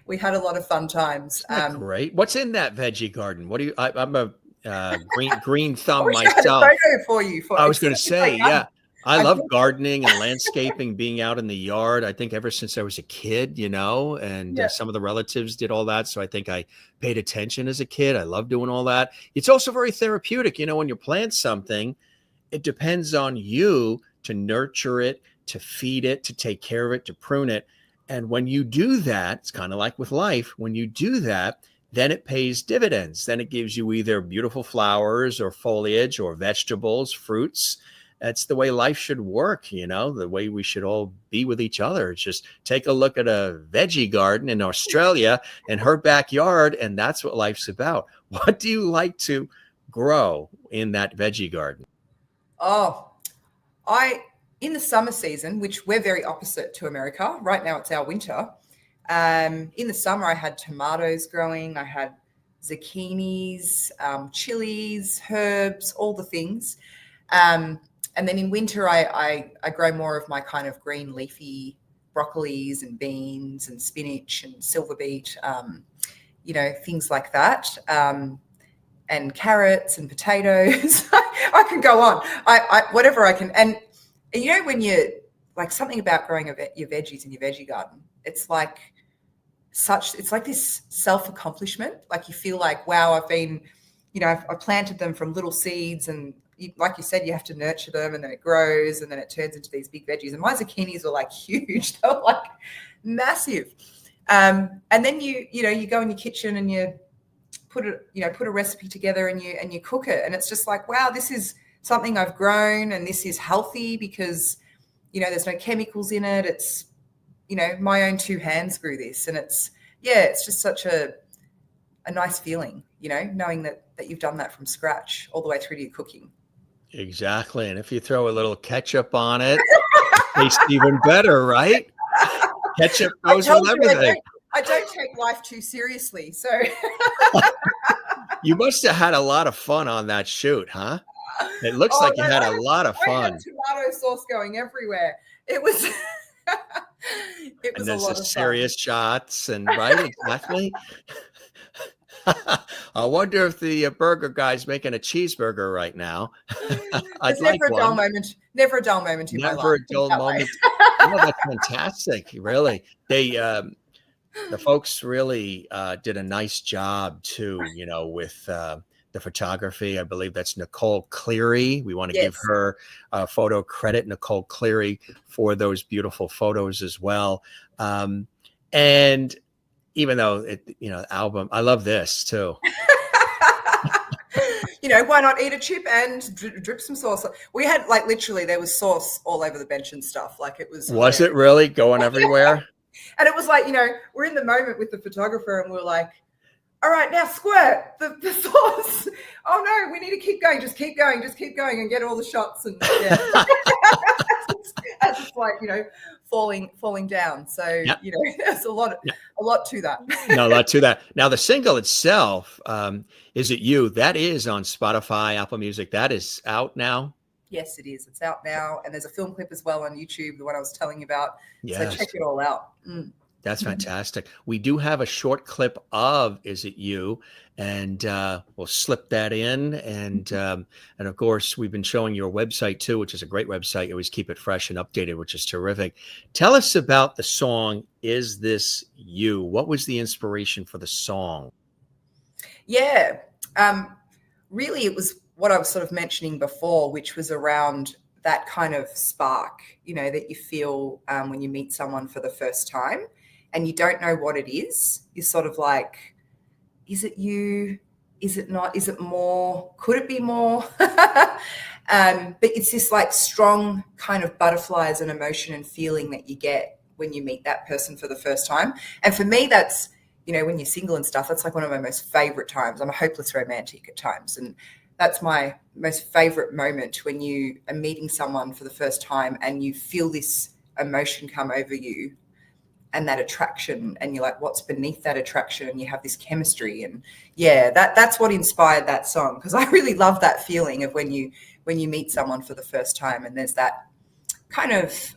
we had a lot of fun times. Great. What's in that veggie garden? I'm a green I thumb wish I had a myself. photo for you. I was going to say, yeah, I I love think- gardening and landscaping, being out in the yard. I think ever since I was a kid, and Yeah. some of the relatives did all that. So I think I paid attention as a kid. I love doing all that. It's also very therapeutic. When you plant something, it depends on you to nurture it, to feed it, to take care of it, to prune it. And when you do that, it's kind of like with life. When you do that, then it pays dividends. Then it gives you either beautiful flowers or foliage or vegetables, fruits. That's the way life should work, the way we should all be with each other. It's just take a look at a veggie garden in Australia and her backyard, and that's what life's about. What do you like to grow in that veggie garden? Oh, in the summer season, which we're very opposite to America. Right now it's our winter. In the summer, I had tomatoes growing. I had zucchinis, chilies, herbs, all the things. And then in winter, I grow more of my kind of green leafy broccolis and beans and spinach and silver beet, things like that. And carrots and potatoes. I can go on. I whatever I can. And when you like something about growing your veggies in your veggie garden, it's like this self-accomplishment. Like you feel like, wow, I've been, I've planted them from little seeds, and like you said, you have to nurture them, and then it grows, and then it turns into these big veggies. And my zucchinis were like huge. They were like massive. And then you go in your kitchen and you put a recipe together and you cook it, and it's just like, wow, this is something I've grown, and this is healthy because there's no chemicals in it. It's my own two hands grew this, and it's just such a nice feeling, knowing that you've done that from scratch all the way through to your cooking. Exactly. And if you throw a little ketchup on it, it tastes even better, right? Ketchup goes with everything. I don't take life too seriously. So you must have had a lot of fun on that shoot, huh? It looks like you had a lot of fun. I had tomato sauce going everywhere. It was it was and a lot of fun. Serious shots and right, exactly. I wonder if the burger guy's making a cheeseburger right now. There's never a dull moment. Never a dull moment in my life. Never a dull moment. Oh, that's fantastic. Really, the folks really did a nice job too. With the photography. I believe that's Nicole Cleary. We want to give her photo credit, Nicole Cleary, for those beautiful photos as well. And even though album, I love this too. Why not eat a chip and drip some sauce? We had literally there was sauce all over the bench and stuff. Like it was. Was it really going everywhere? And it was like, we're in the moment with the photographer and we're like, all right, now squirt the sauce. Oh no, we need to keep going. Just keep going and get all the shots. And as it's like, falling down. So, there's a lot to that. No, a lot to that. Now the single itself, Is It You? That is on Spotify, Apple Music. That is out now. Yes, it is. It's out now. And there's a film clip as well on YouTube, the one I was telling you about. Yes. So check it all out. That's fantastic. We do have a short clip of Is It You? And we'll slip that in. And of course, we've been showing your website too, which is a great website. You always keep it fresh and updated, which is terrific. Tell us about the song, Is This You? What was the inspiration for the song? Yeah. Really, it was what I was sort of mentioning before, which was around that kind of spark, that you feel when you meet someone for the first time and you don't know what it is. You're sort of like, is it you? Is it not? Is it more? Could it be more? But it's this like strong kind of butterflies and emotion and feeling that you get when you meet that person for the first time. And for me, that's, when you're single and stuff, that's like one of my most favorite times. I'm a hopeless romantic at times. And that's my most favorite moment, when you are meeting someone for the first time and you feel this emotion come over you and that attraction, and you're like, what's beneath that attraction? And you have this chemistry. And that's what inspired that song, because I really love that feeling of when you meet someone for the first time and there's that kind of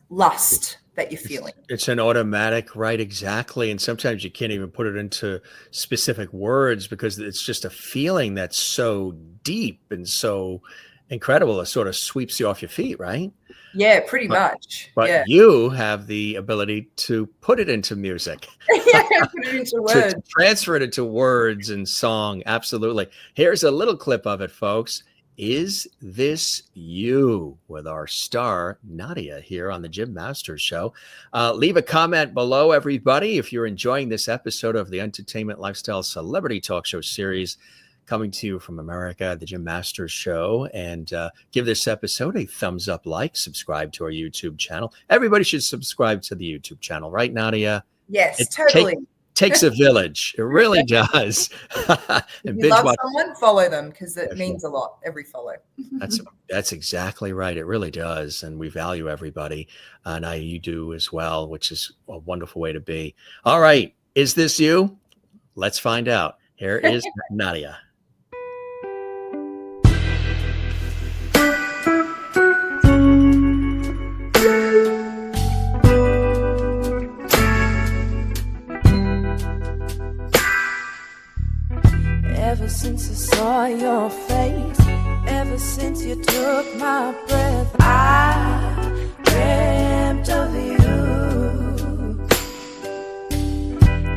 lust that you're feeling. It's an automatic, right? Exactly. And sometimes you can't even put it into specific words because it's just a feeling that's so deep and so incredible. It sort of sweeps you off your feet, right? Yeah, pretty much. But you have the ability to put it into music. Yeah, put it into words. To transfer it into words and song. Absolutely. Here's a little clip of it, folks. Is This You? With our star, Nadia, here on the Jim Masters Show. Leave a comment below, everybody, if you're enjoying this episode of the Entertainment Lifestyle Celebrity Talk Show series coming to you from America, the Jim Masters Show. And give this episode a thumbs up, subscribe to our YouTube channel. Everybody should subscribe to the YouTube channel, right, Nadia? Yes, totally. Takes a village. It really does. If you love someone, follow them because it means a lot, every follow. That's exactly right. It really does. And we value everybody. And you do as well, which is a wonderful way to be. All right. Is this you? Let's find out. Here is Nadia. Ever since I saw your face, ever since you took my breath, I dreamt of you.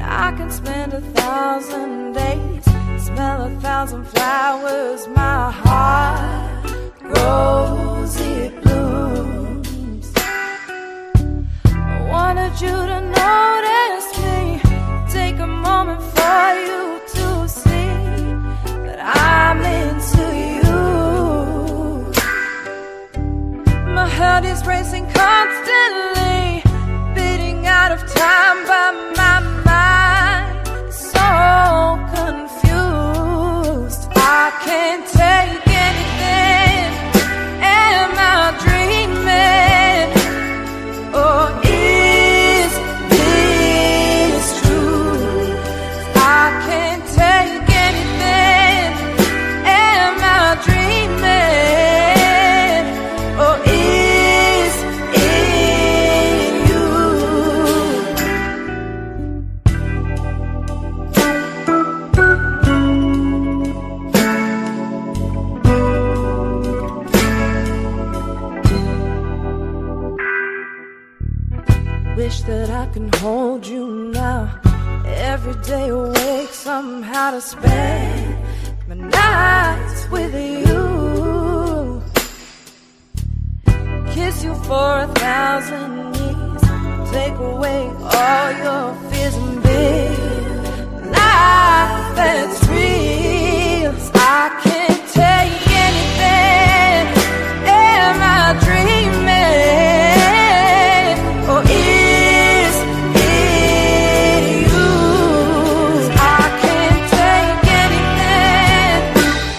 I can spend 1,000 days, smell 1,000 flowers, my heart grows, it blooms. I wanted you to notice me, take a moment for you to see I'm into you. My heart is racing constantly, beating out of time, but my mind is so confused. I can't take anything. Am I dreaming? Or is this true? I can't take anything. Am I dreaming? Or is it you? Wish that I can hold you now. Every day awake somehow to spend my nights with you. Kiss you for 1,000 years, take away all your fears and build life that's real. I can't take anything. Am I dreaming? Or is it you? I can't take anything.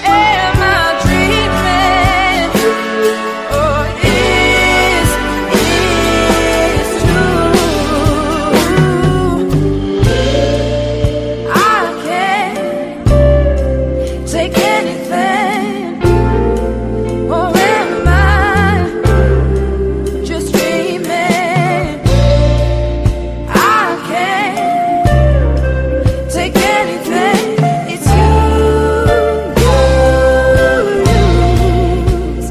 Am I dreaming? Or is it true? I can't take anything. Or am I just dreaming? I can't take anything. It's you.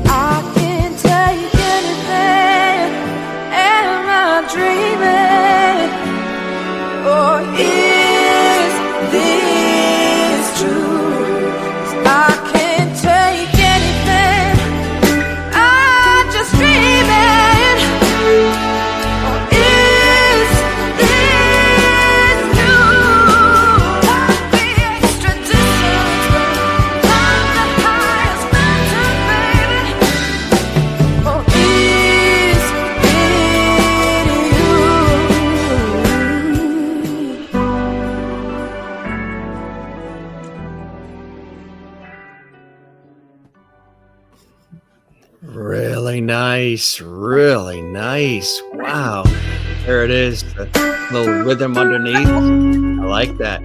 I can't take anything. Am I dreaming? Or is this true? I can't take anything. I'm just dreaming. Or is this you? The extra distance from the highest mountain, baby. Or is it you? Really nice. Really nice. Wow. There it is. The little rhythm underneath. I like that.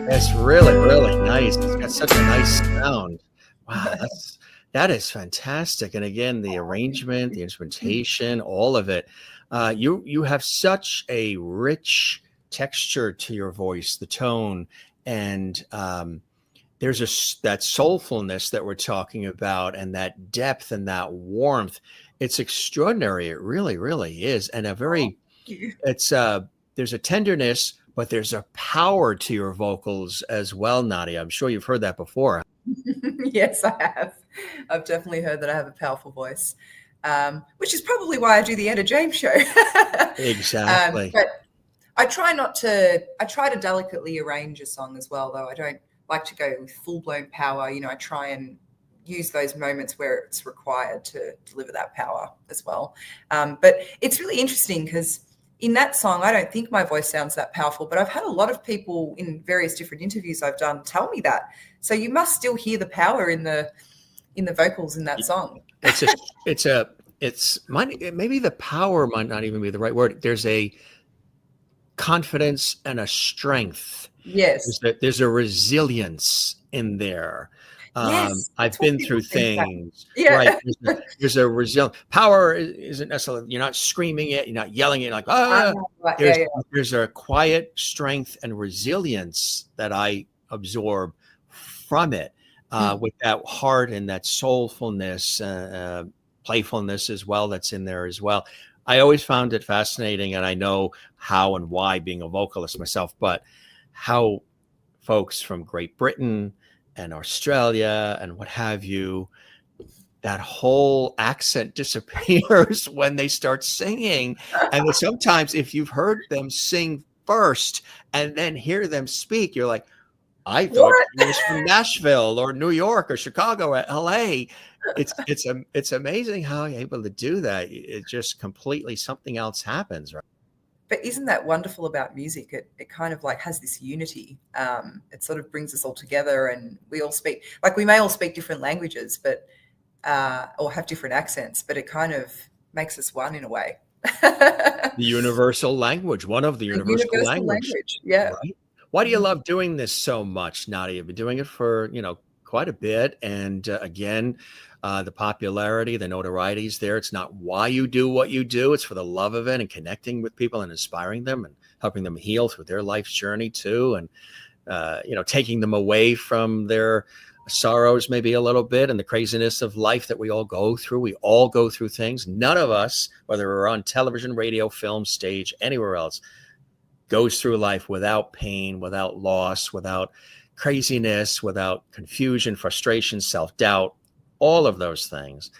That's really, really nice. It's got such a nice sound. Wow. That is fantastic. And again, the arrangement, the instrumentation, all of it. You have such a rich texture to your voice, the tone, and there's that soulfulness that we're talking about, and that depth and that warmth. It's extraordinary. It really, really is. And there's a tenderness, but there's a power to your vocals as well, Nadia. I'm sure you've heard that before. Yes, I have. I've definitely heard that I have a powerful voice, which is probably why I do the Etta James show. Exactly. But I try to delicately arrange a song as well, though. I don't like to go with full-blown power. I try and use those moments where it's required to deliver that power as well. But it's really interesting because in that song, I don't think my voice sounds that powerful, but I've had a lot of people in various different interviews I've done tell me that. So you must still hear the power in the vocals in that song. Maybe the power might not even be the right word. There's a confidence and a strength. Yes. There's a resilience in there. Yes, I've been through things. Yeah. Right. There's a resilience. Power isn't necessarily, you're not screaming it, you're not yelling it, like, Right. There's a quiet strength and resilience that I absorb from it, with that heart and that soulfulness, playfulness as well that's in there as well. I always found it fascinating, and I know how and why, being a vocalist myself, but how folks from Great Britain and Australia and what have you, that whole accent disappears when they start singing. And sometimes if you've heard them sing first and then hear them speak, you're like, I thought it was from Nashville or New York or Chicago or LA. It's amazing how you're able to do that. It just completely, something else happens, right? But isn't that wonderful about music? It kind of like has this unity. It sort of brings us all together, and we all speak, like we may all speak different languages, but or have different accents, but it kind of makes us one in a way. The universal language, one of the universal language. Yeah. Right? Why do you love doing this so much, Nadia? You've been doing it for, quite a bit. And again, the popularity, the notoriety is there. It's not why you do what you do. It's for the love of it and connecting with people and inspiring them and helping them heal through their life's journey too. And, taking them away from their sorrows maybe a little bit and the craziness of life that we all go through. We all go through things. None of us, whether we're on television, radio, film, stage, anywhere else, goes through life without pain, without loss, without craziness, without confusion, frustration, self-doubt, all of those things.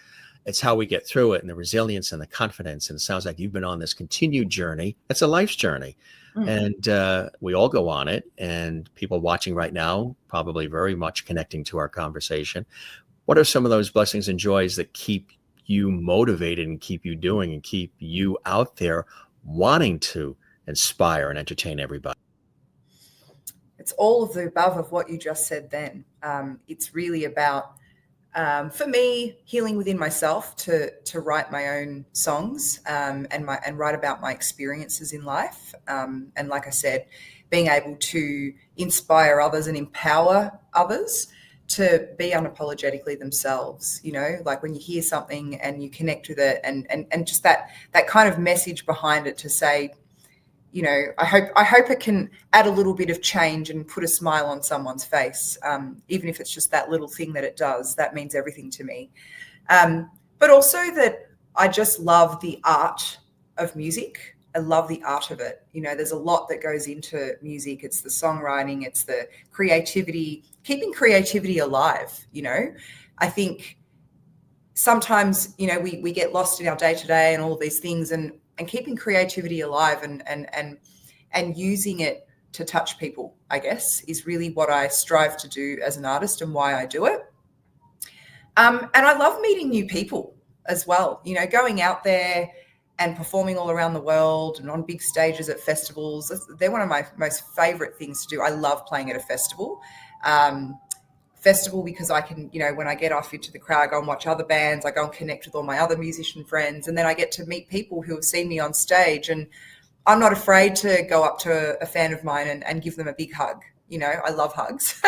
It's how we get through it, and the resilience and the confidence. And it sounds like you've been on this continued journey. It's a life's journey. Mm-hmm. And we all go on it. And people watching right now, probably very much connecting to our conversation. What are some of those blessings and joys that keep you motivated and keep you doing and keep you out there wanting to inspire and entertain everybody? It's all of the above of what you just said then. It's really about, for me, healing within myself to write my own songs and write about my experiences in life. And like I said, being able to inspire others and empower others to be unapologetically themselves, like when you hear something and you connect with it and just that kind of message behind it to say, I hope it can add a little bit of change and put a smile on someone's face, even if it's just that little thing that it does. That means everything to me. But also that I just love the art of music. I love the art of it. There's a lot that goes into music. It's the songwriting, it's the creativity, keeping creativity alive. I think sometimes, we get lost in our day-to-day and all of these things, and keeping creativity alive and using it to touch people, I guess, is really what I strive to do as an artist and why I do it. And I love meeting new people as well, going out there and performing all around the world and on big stages at festivals. They're one of my most favorite things to do. I love playing at a festival. Because I can, when I get off into the crowd, I go and watch other bands, I go and connect with all my other musician friends, and then I get to meet people who have seen me on stage, and I'm not afraid to go up to a fan of mine and give them a big hug. I love hugs.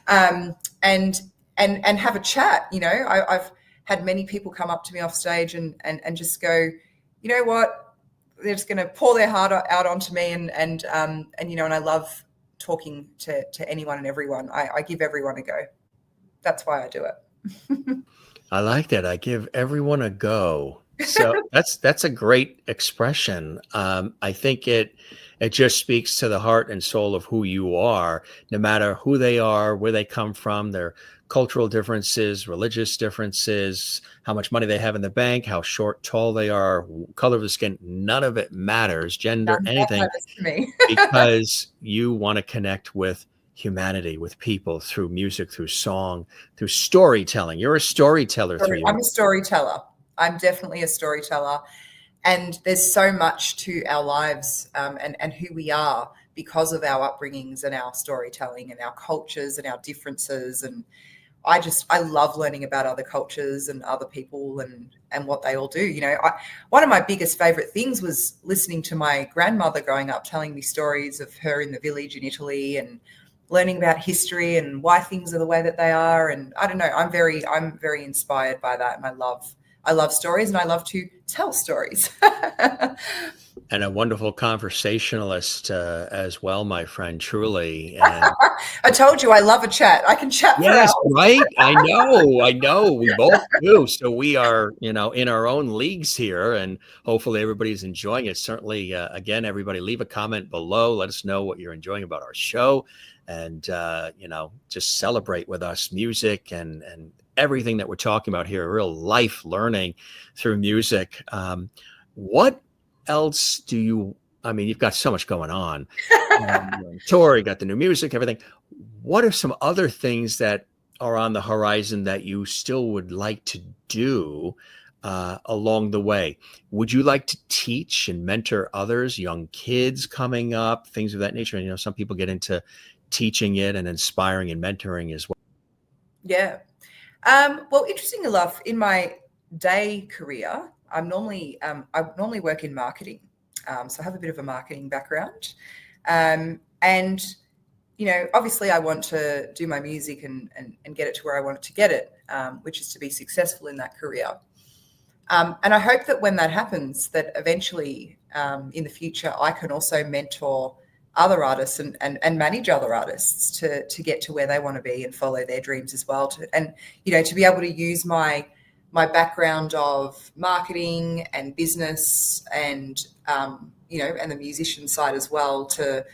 And and have a chat. You know, I've had many people come up to me off stage and just go, you know what, they're just going to pour their heart out onto me, and you know, and I love talking to anyone and everyone. I give everyone a go. That's why I do it. I like that. I give everyone a go. So that's a great expression. I think it just speaks to the heart and soul of who you are, no matter who they are, where they come from, their cultural differences, religious differences, how much money they have in the bank, how short, tall they are, color of the skin. None of it matters, gender, anything, matters to me. because you want to connect with humanity, with people, through music, through song, through storytelling. You're a storyteller. I'm a storyteller. I'm definitely a storyteller. And there's so much to our lives and who we are because of our upbringings and our storytelling and our cultures and our differences. And I love learning about other cultures and other people and what they all do. You know, one of my biggest favorite things was listening to my grandmother growing up, telling me stories of her in the village in Italy, and learning about history and why things are the way that they are. And I don't know, I'm very inspired by that. And I love stories, and I love to tell stories. And a wonderful conversationalist as well, my friend, truly. And I told you I love a chat. I can chat for yes, hours. right. I know. We both do. So we are, you know, in our own leagues here, and hopefully everybody's enjoying it. Certainly, again, everybody leave a comment below. Let us know what you're enjoying about our show, and you know, just celebrate with us music and everything that we're talking about here. Real life learning through music. What else do you? I mean, you've got so much going on. You're on tour, you got the new music, everything. What are some other things that are on the horizon that you still would like to do along the way? Would you like to teach and mentor others, young kids coming up, things of that nature? And, you know, some people get into teaching it and inspiring and mentoring as well. Yeah. Well, interesting enough, in my day career, I normally work in marketing. So I have a bit of a marketing background. And, you know, obviously I want to do my music and get it to where I want it to get it, which is to be successful in that career. And I hope that when that happens, that eventually in the future, I can also mentor other artists and manage other artists to get to where they want to be and follow their dreams as well. And, you know, to be able to use my background of marketing and business and, you know, and the musician side as well to,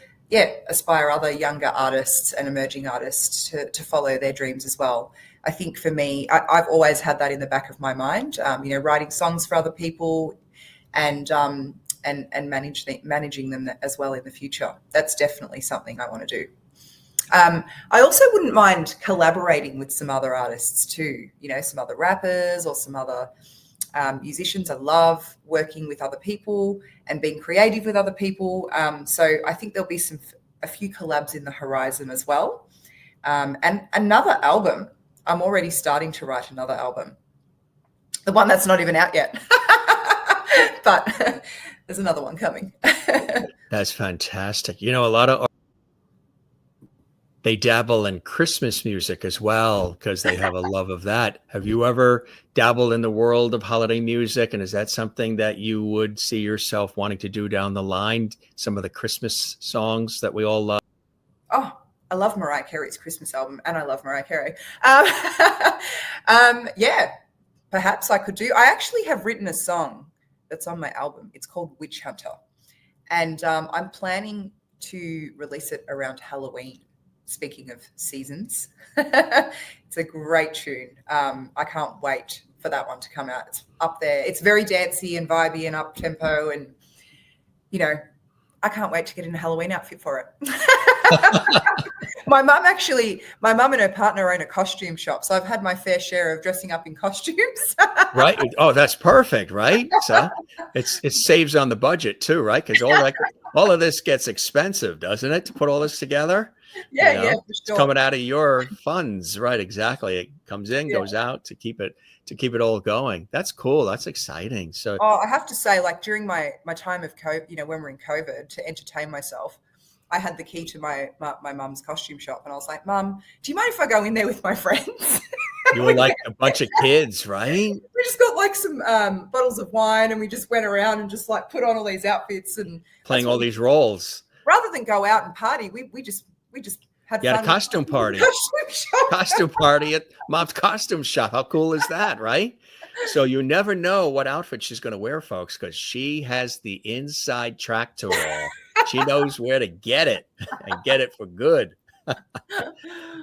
aspire other younger artists and emerging artists to follow their dreams as well. I think for me, I've always had that in the back of my mind, you know, writing songs for other people and managing them as well in the future. That's definitely something I want to do. I also wouldn't mind collaborating with some other artists too, you know, some other rappers or some other musicians. I love working with other people and being creative with other people. So I think there'll be a few collabs in the horizon as well. And another album. I'm already starting to write another album. The one that's not even out yet. But there's another one coming. That's fantastic. You know, a lot of they dabble in Christmas music as well because they have a love of that. Have you ever dabbled in the world of holiday music? And is that something that you would see yourself wanting to do down the line? Some of the Christmas songs that we all love. Oh, I love Mariah Carey's Christmas album, and I love Mariah Carey. Yeah, perhaps I could do. I actually have written a song that's on my album. It's called Witch Hunter. And I'm planning to release it around Halloween. Speaking of seasons, it's a great tune. I can't wait for that one to come out. It's up there. It's very dancey and vibey and up tempo. And, you know, I can't wait to get in a Halloween outfit for it. My mum and her partner own a costume shop. So I've had my fair share of dressing up in costumes. Right. Oh, that's perfect. Right. So it saves on the budget too, right? Because all of this gets expensive, doesn't it, to put all this together? Yeah, you know, yeah, for sure. It's coming out of your funds, right? Exactly. It comes in, goes out to keep it all going. That's cool. That's exciting. So, I have to say, like during my time of COVID, you know, when we're in COVID, to entertain myself, I had the key to my mum's costume shop, and I was like, "Mum, do you mind if I go in there with my friends?" You were like a bunch of kids, right? We just got like some bottles of wine, and we just went around and just like put on all these outfits and Playing all these roles. Rather than go out and party, we just had You fun. had a costume party. Costume party at Mom's costume shop. How cool is that, right? So you never know what outfit she's going to wear, folks, because she has the inside track to it all. She knows where to get it and get it for good.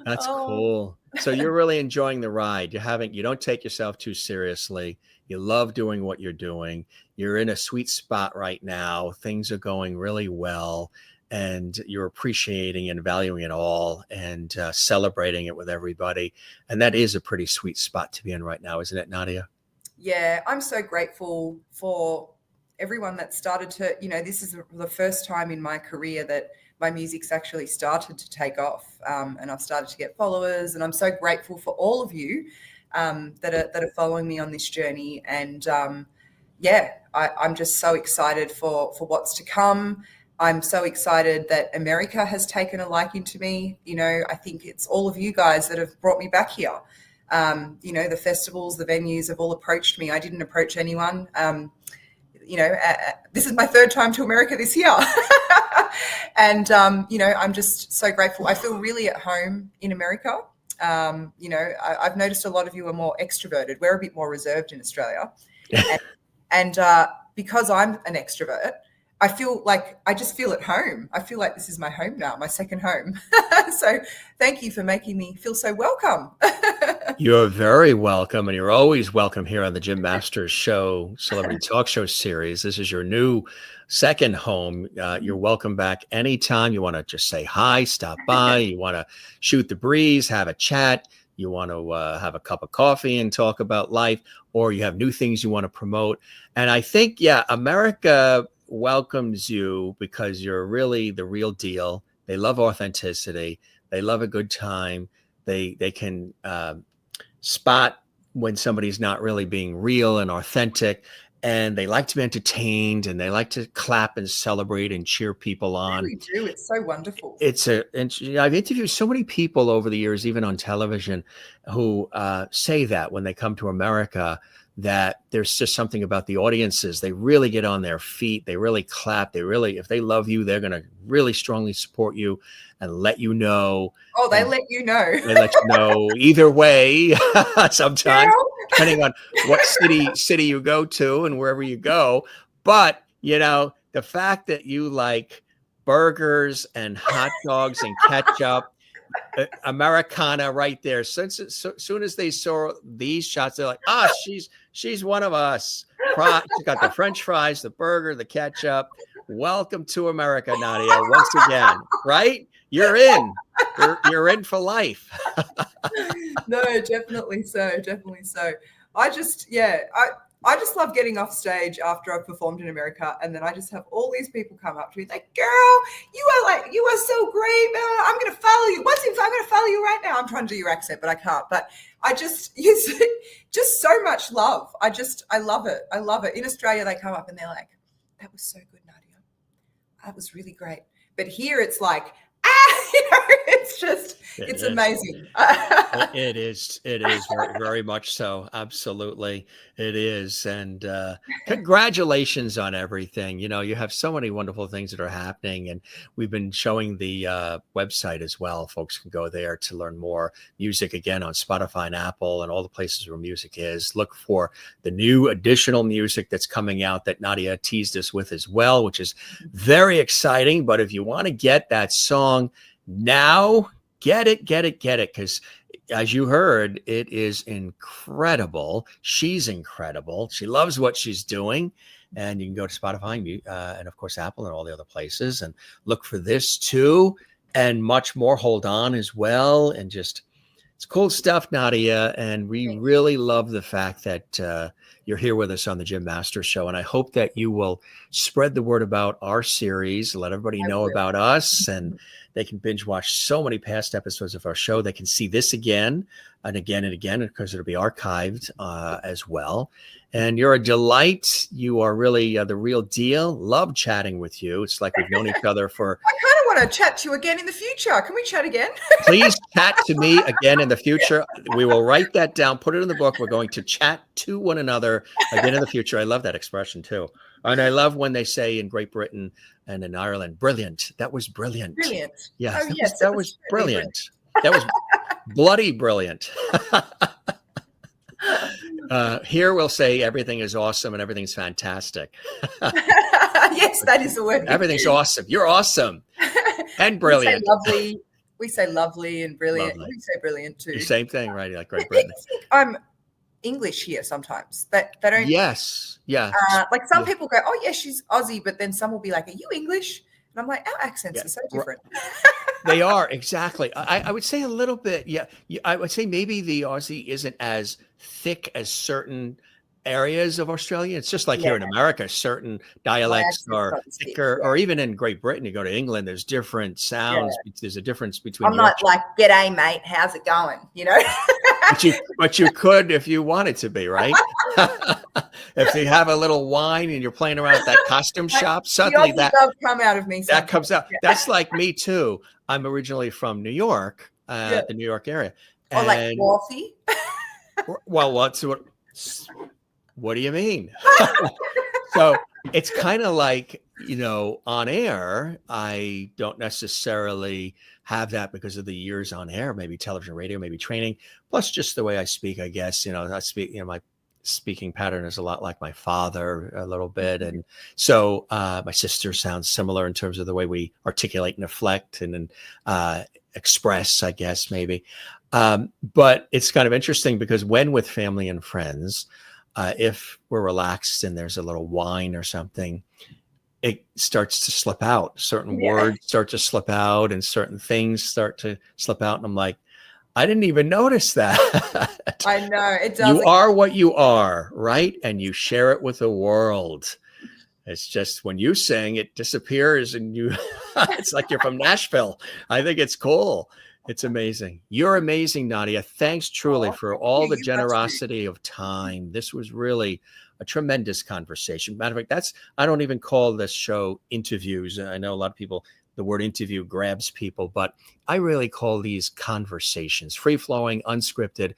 That's cool. So you're really enjoying the ride. You don't take yourself too seriously. You love doing what you're doing. You're in a sweet spot right now. Things are going really well, and you're appreciating and valuing it all and celebrating it with everybody. And that is a pretty sweet spot to be in right now, isn't it, Nadia? Yeah, I'm so grateful for everyone that started to, this is the first time in my career that my music's actually started to take off, and I've started to get followers, and I'm so grateful for all of you that are following me on this journey. And I'm just so excited for what's to come. I'm so excited that America has taken a liking to me. I think it's all of you guys that have brought me back here. The festivals, the venues have all approached me. I didn't approach anyone. This is my third time to America this year. And, I'm just so grateful. I feel really at home in America. I've noticed a lot of you are more extroverted. We're a bit more reserved in Australia. and because I'm an extrovert, I just feel at home. I feel like this is my home now, my second home. So thank you for making me feel so welcome. You're very welcome, and you're always welcome here on the Jim Masters Show Celebrity Talk Show series. This is your new second home. You're welcome back anytime. You want to just say hi, stop by. You want to shoot the breeze, have a chat. You want to have a cup of coffee and talk about life, or you have new things you want to promote. And I think, America welcomes you because you're really the real deal. They love authenticity. They love a good time. They can spot when somebody's not really being real and authentic, and they like to be entertained, and they like to clap and celebrate and cheer people on. We do. It's so wonderful. I've interviewed so many people over the years, even on television, who say that when they come to America, that there's just something about the audiences. They really get on their feet. They really clap. If they love you, they're going to really strongly support you and let you know. Oh, they let you know. They let you know either way, sometimes, depending on what city you go to and wherever you go. But, the fact that you like burgers and hot dogs and ketchup, Americana right there. So soon as they saw these shots, they're like, she's one of us. She's got the French fries, the burger, the ketchup. Welcome to America, Nadia, once again, right? You're in. You're in for life. No, definitely so. Definitely so. I just love getting off stage after I've performed in America, and then I just have all these people come up to me like, "Girl, you are so great, man. I'm going to follow you. I'm going to follow you right now." I'm trying to do your accent, but I can't. But just so much love. I love it. I love it. In Australia, they come up and they're like, "That was so good, Nadia. That was really great." But here it's like, it's amazing. It is very, very much so. Absolutely. It is. And congratulations on everything. You have so many wonderful things that are happening, and we've been showing the website as well. Folks can go there to learn more music, again, on Spotify and Apple and all the places where music is. Look for the new additional music that's coming out that Nadia teased us with as well, which is very exciting. But if you want to get that song now, get it, because as you heard, it is incredible. She's incredible. She loves what she's doing. And you can go to Spotify and of course, Apple and all the other places and look for this too, and much more. Hold On as well. And just, it's cool stuff, Nadia. And we really love the fact that you're here with us on the Jim Masters Show. And I hope that you will spread the word about our series, let everybody know about us, and they can binge watch so many past episodes of our show. They can see this again and again and again, because it'll be archived as well. And you're a delight. You are really the real deal. Love chatting with you. It's like we've known each other for... I kind of want want to chat to you again in the future. Can we chat again? Please chat to me again in the future. We will write that down, put it in the book. We're going to chat to one another again in the future. I love that expression too. And I love when they say in Great Britain and in Ireland, brilliant. That was brilliant. Brilliant. Yes, Oh, that was brilliant. That was bloody brilliant. Here we'll say everything is awesome and everything's fantastic. Yes, that is the word. Everything's awesome. You're awesome and brilliant. We say lovely and brilliant. Lovely. We say brilliant too. The same thing, right? Like Great Britain. People think I'm English here sometimes. They don't. Yes. Yeah. Like some people go, oh yeah, she's Aussie, but then some will be like, are you English? And I'm like, our accents are so different. They are, exactly. I would say a little bit. Yeah. I would say maybe the Aussie isn't as thick as certain areas of Australia. It's just like here in America, certain dialects are thicker, or even in Great Britain, you go to England, there's different sounds. Yeah. There's a difference between. I'm not like, g'day, mate. How's it going? You know? but you could if you wanted to be, right? If you have a little wine and you're playing around at that costume shop, suddenly that does come out of me. Sometimes. That comes out. Yeah. That's like me too. I'm originally from New York, the New York area. Or like Wolfie. Well, what do you mean? So it's kind of like, on air, I don't necessarily have that because of the years on air, maybe television, radio, maybe training, plus just the way I speak, I guess. I speak, my speaking pattern is a lot like my father a little bit. And so my sister sounds similar in terms of the way we articulate and inflect and express, I guess, maybe. But it's kind of interesting because when with family and friends, if we're relaxed and there's a little wine or something, it starts to slip out. Certain words start to slip out and certain things start to slip out. And I'm like, I didn't even notice that. I know it does. You are what you are, right? And you share it with the world. It's just when you sing, it disappears and it's like you're from Nashville. I think it's cool. It's amazing. You're amazing, Nadia. Thanks truly for all the generosity of time. This was really a tremendous conversation. Matter of fact, I don't even call this show interviews. I know a lot of people, the word interview grabs people, but I really call these conversations, free-flowing, unscripted.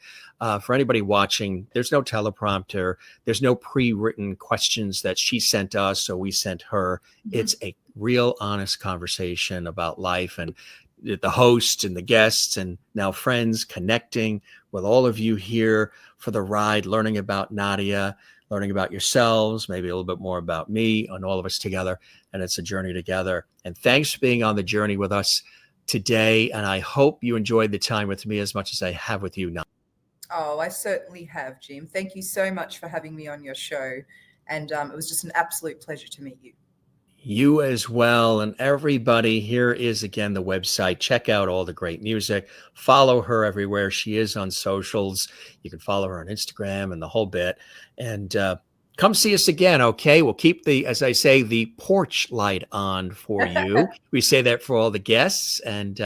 For anybody watching, there's no teleprompter. There's no pre-written questions that she sent us or we sent her. Mm-hmm. It's a real honest conversation about life and the host and the guests and now friends connecting with all of you here for the ride, learning about Nadia, learning about yourselves, maybe a little bit more about me and all of us together. And it's a journey together. And thanks for being on the journey with us today. And I hope you enjoyed the time with me as much as I have with you now. Oh, I certainly have, Jim. Thank you so much for having me on your show. And it was just an absolute pleasure to meet you. You as well. And everybody, here is again the website. Check out all the great music. Follow her everywhere. She is on socials. You can follow her on Instagram and the whole bit. And come see us again, okay? We'll keep as I say, the porch light on for you. We say that for all the guests, and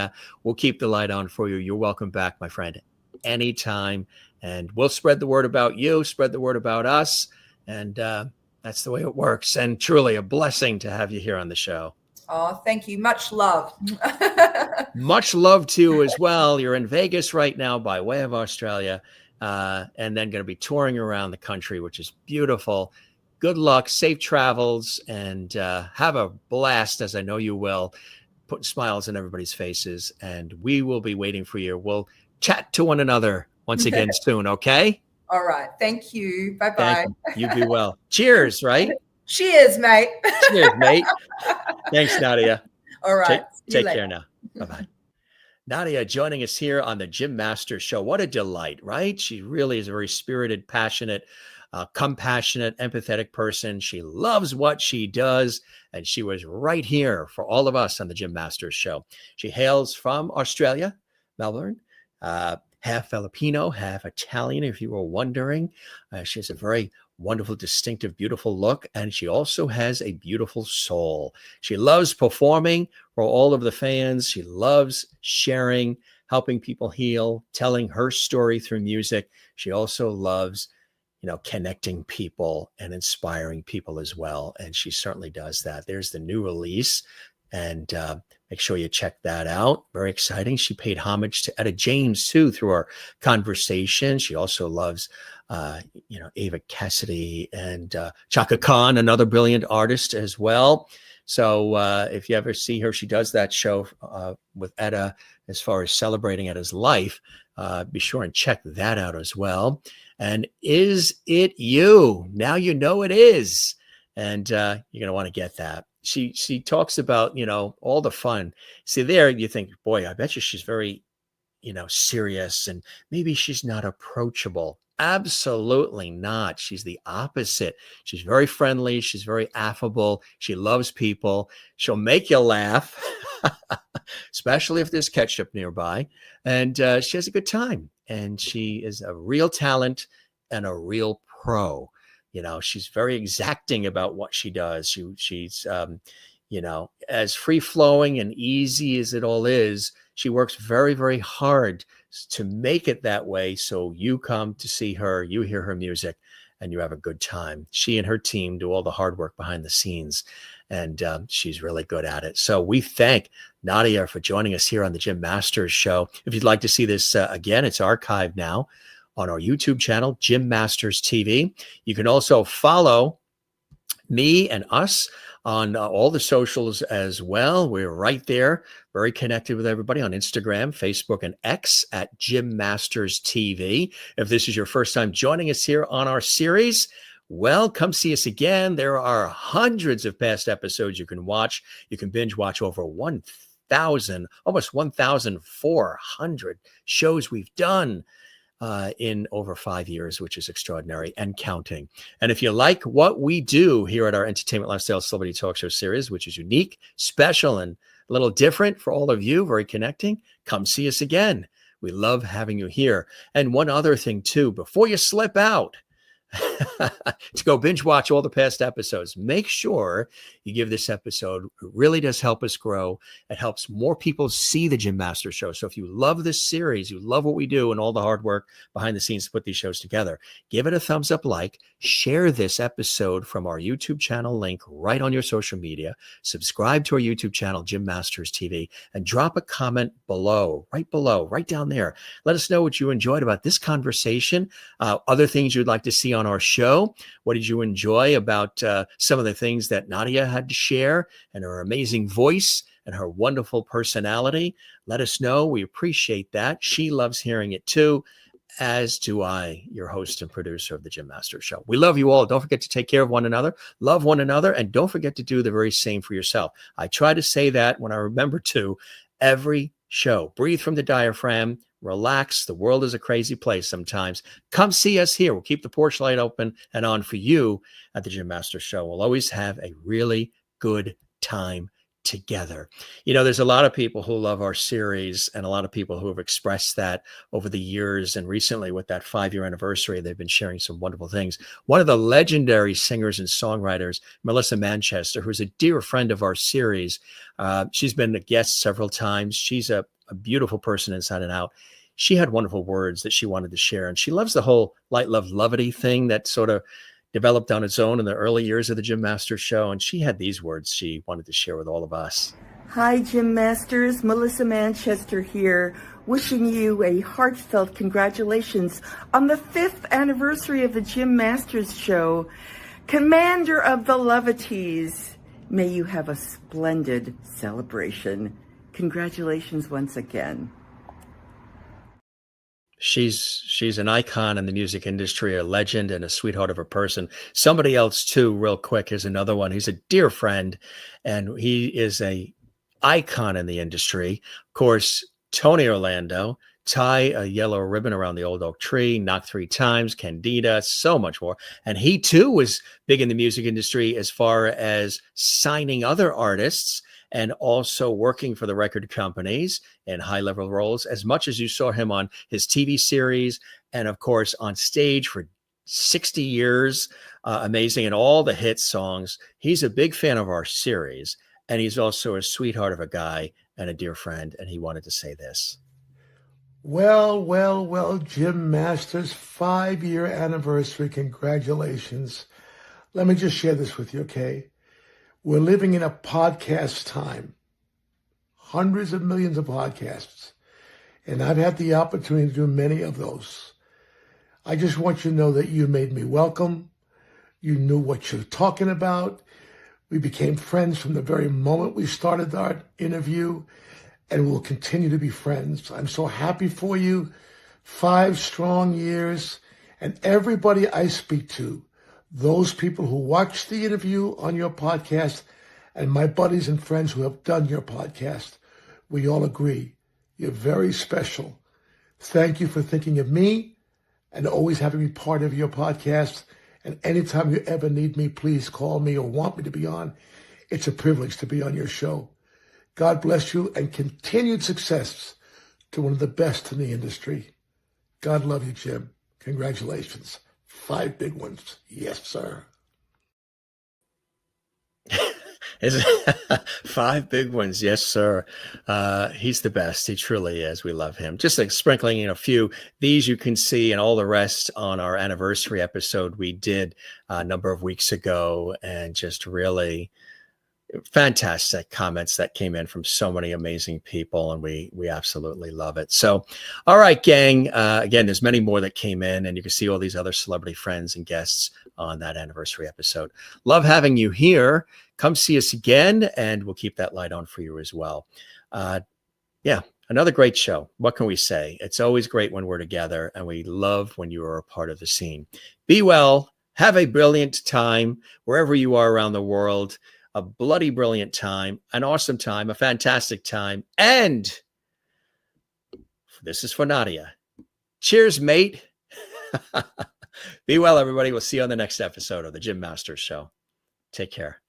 we'll keep the light on for you. You're welcome back, my friend, anytime. And we'll spread the word about you, spread the word about us. And that's the way it works. And truly a blessing to have you here on the show. Oh, thank you. Much love. Much love to you as well. You're in Vegas right now by way of Australia, and then going to be touring around the country, which is beautiful. Good luck, safe travels, and have a blast, as I know you will, putting smiles on everybody's faces. And we will be waiting for you. We'll chat to one another once again soon, okay? All right. Thank you. Bye-bye. You be well. Cheers, right? Cheers, mate. Cheers, mate. Thanks, Nadia. All right. Take care now. Bye-bye. Nadia joining us here on the Jim Masters Show. What a delight, right? She really is a very spirited, passionate, compassionate, empathetic person. She loves what she does, and she was right here for all of us on the Jim Masters Show. She hails from Australia, Melbourne, half Filipino, half Italian, if you were wondering. She has a very wonderful, distinctive, beautiful look, and she also has a beautiful soul. She loves performing for all of the fans. She loves sharing, helping people heal, telling her story through music. She also loves, connecting people and inspiring people as well, and she certainly does that. There's the new release, and Make sure you check that out. Very exciting. She paid homage to Etta James too through our conversation. She also loves, Ava Cassidy and Chaka Khan, another brilliant artist as well. So if you ever see her, she does that show with Etta as far as celebrating Etta's life. Be sure and check that out as well. And Is It You? Now you know it is. And you're going to want to get that. She talks about, all the fun. See, there you think, boy, I bet you she's very, serious, and maybe she's not approachable. Absolutely not. She's the opposite. She's very friendly. She's very affable. She loves people. She'll make you laugh, especially if there's ketchup nearby. And she has a good time. And she is a real talent and a real pro. She's very exacting about what she does. She's as free flowing and easy as it all is, she works very, very hard to make it that way. So you come to see her, you hear her music, and you have a good time. She and her team do all the hard work behind the scenes, and she's really good at it. So we thank NARDIA for joining us here on the Jim Masters Show. If you'd like to see this again, it's archived now on our YouTube channel, Jim Masters TV. You can also follow me and us on all the socials as well. We're right there, very connected with everybody on Instagram, Facebook, and X at Jim Masters TV. If this is your first time joining us here on our series, well, come see us again. There are hundreds of past episodes you can watch. You can binge watch over 1,000, almost 1,400 shows we've done in over 5 years, which is extraordinary and counting. And if you like what we do here at our Entertainment Lifestyle Celebrity Talk Show series, which is unique, special, and a little different for all of you, very connecting, come see us again. We love having you here. And one other thing too, before you slip out, to go binge watch all the past episodes, make sure you give this episode. It really does help us grow. It helps more people see the Jim Masters Show. So if you love this series, you love what we do and all the hard work behind the scenes to put these shows together, give it a thumbs up, share this episode from our YouTube channel link right on your social media, subscribe to our YouTube channel, Jim Masters TV, and drop a comment below, right down there. Let us know what you enjoyed about this conversation, other things you'd like to see on our show. What did you enjoy about some of the things that NARDIA had to share, and her amazing voice and her wonderful personality? Let us know. We appreciate that. She loves hearing it too, as do I, your host and producer of the Jim Masters Show. We love you all. Don't forget to take care of one another, love one another, and don't forget to do the very same for yourself. I try to say that when I remember to every show. Breathe from the diaphragm. Relax. The world is a crazy place sometimes. Come see us here. We'll keep the porch light open and on for you at the Jim Masters Show. We'll always have a really good time together. There's a lot of people who love our series, and a lot of people who have expressed that over the years. And recently, with that 5-year anniversary, they've been sharing some wonderful things. One of the legendary singers and songwriters, Melissa Manchester, who's a dear friend of our series, she's been a guest several times. She's a beautiful person inside and out. She had wonderful words that she wanted to share, and she loves the whole light, love, lovity thing that sort of developed on its own in the early years of the Jim Masters Show. And she had these words she wanted to share with all of us. Hi, Jim Masters. Melissa Manchester here, wishing you a heartfelt congratulations on the 5th anniversary of the Jim Masters Show. Commander of the Lovities, may you have a splendid celebration. Congratulations once again. She's an icon in the music industry, a legend and a sweetheart of a person. Somebody else too, real quick, is another one. He's a dear friend, and he is a icon in the industry. Of course, Tony Orlando, tie a yellow ribbon around the old oak tree, knock 3 times, Candida, so much more. And he too was big in the music industry as far as signing other artists and also working for the record companies in high-level roles, as much as you saw him on his TV series and, of course, on stage for 60 years, amazing, and all the hit songs. He's a big fan of our series, and he's also a sweetheart of a guy and a dear friend, and he wanted to say this. Well, Jim Masters, 5-year anniversary. Congratulations. Let me just share this with you, okay? We're living in a podcast time. hundreds of millions of podcasts, and I've had the opportunity to do many of those. I just want you to know that you made me welcome. You knew what you're talking about. We became friends from the very moment we started our interview, and we'll continue to be friends. I'm so happy for you. 5 strong years, and everybody I speak to, those people who watch the interview on your podcast, and my buddies and friends who have done your podcast, we all agree you're very special. Thank you for thinking of me and always having me part of your podcast. And anytime you ever need me, please call me or want me to be on. It's a privilege to be on your show. God bless you and continued success to one of the best in the industry. God love you, Jim. Congratulations. 5 big ones. Yes, sir. 5 big ones. Yes, sir. He's the best. He truly is. We love him. Just like sprinkling in a few. These you can see and all the rest on our anniversary episode we did a number of weeks ago, and just really fantastic comments that came in from so many amazing people, and we absolutely love it. So, all right, gang. Again, there's many more that came in, and you can see all these other celebrity friends and guests on that anniversary episode. Love having you here. Come see us again, and we'll keep that light on for you as well. Yeah, another great show. What can we say? It's always great when we're together, and we love when you are a part of the scene. Be well. Have a brilliant time wherever you are around the world. A bloody brilliant time, an awesome time, a fantastic time. And this is for Nadia. Cheers, mate. Be well, everybody. We'll see you on the next episode of the Jim Masters Show. Take care.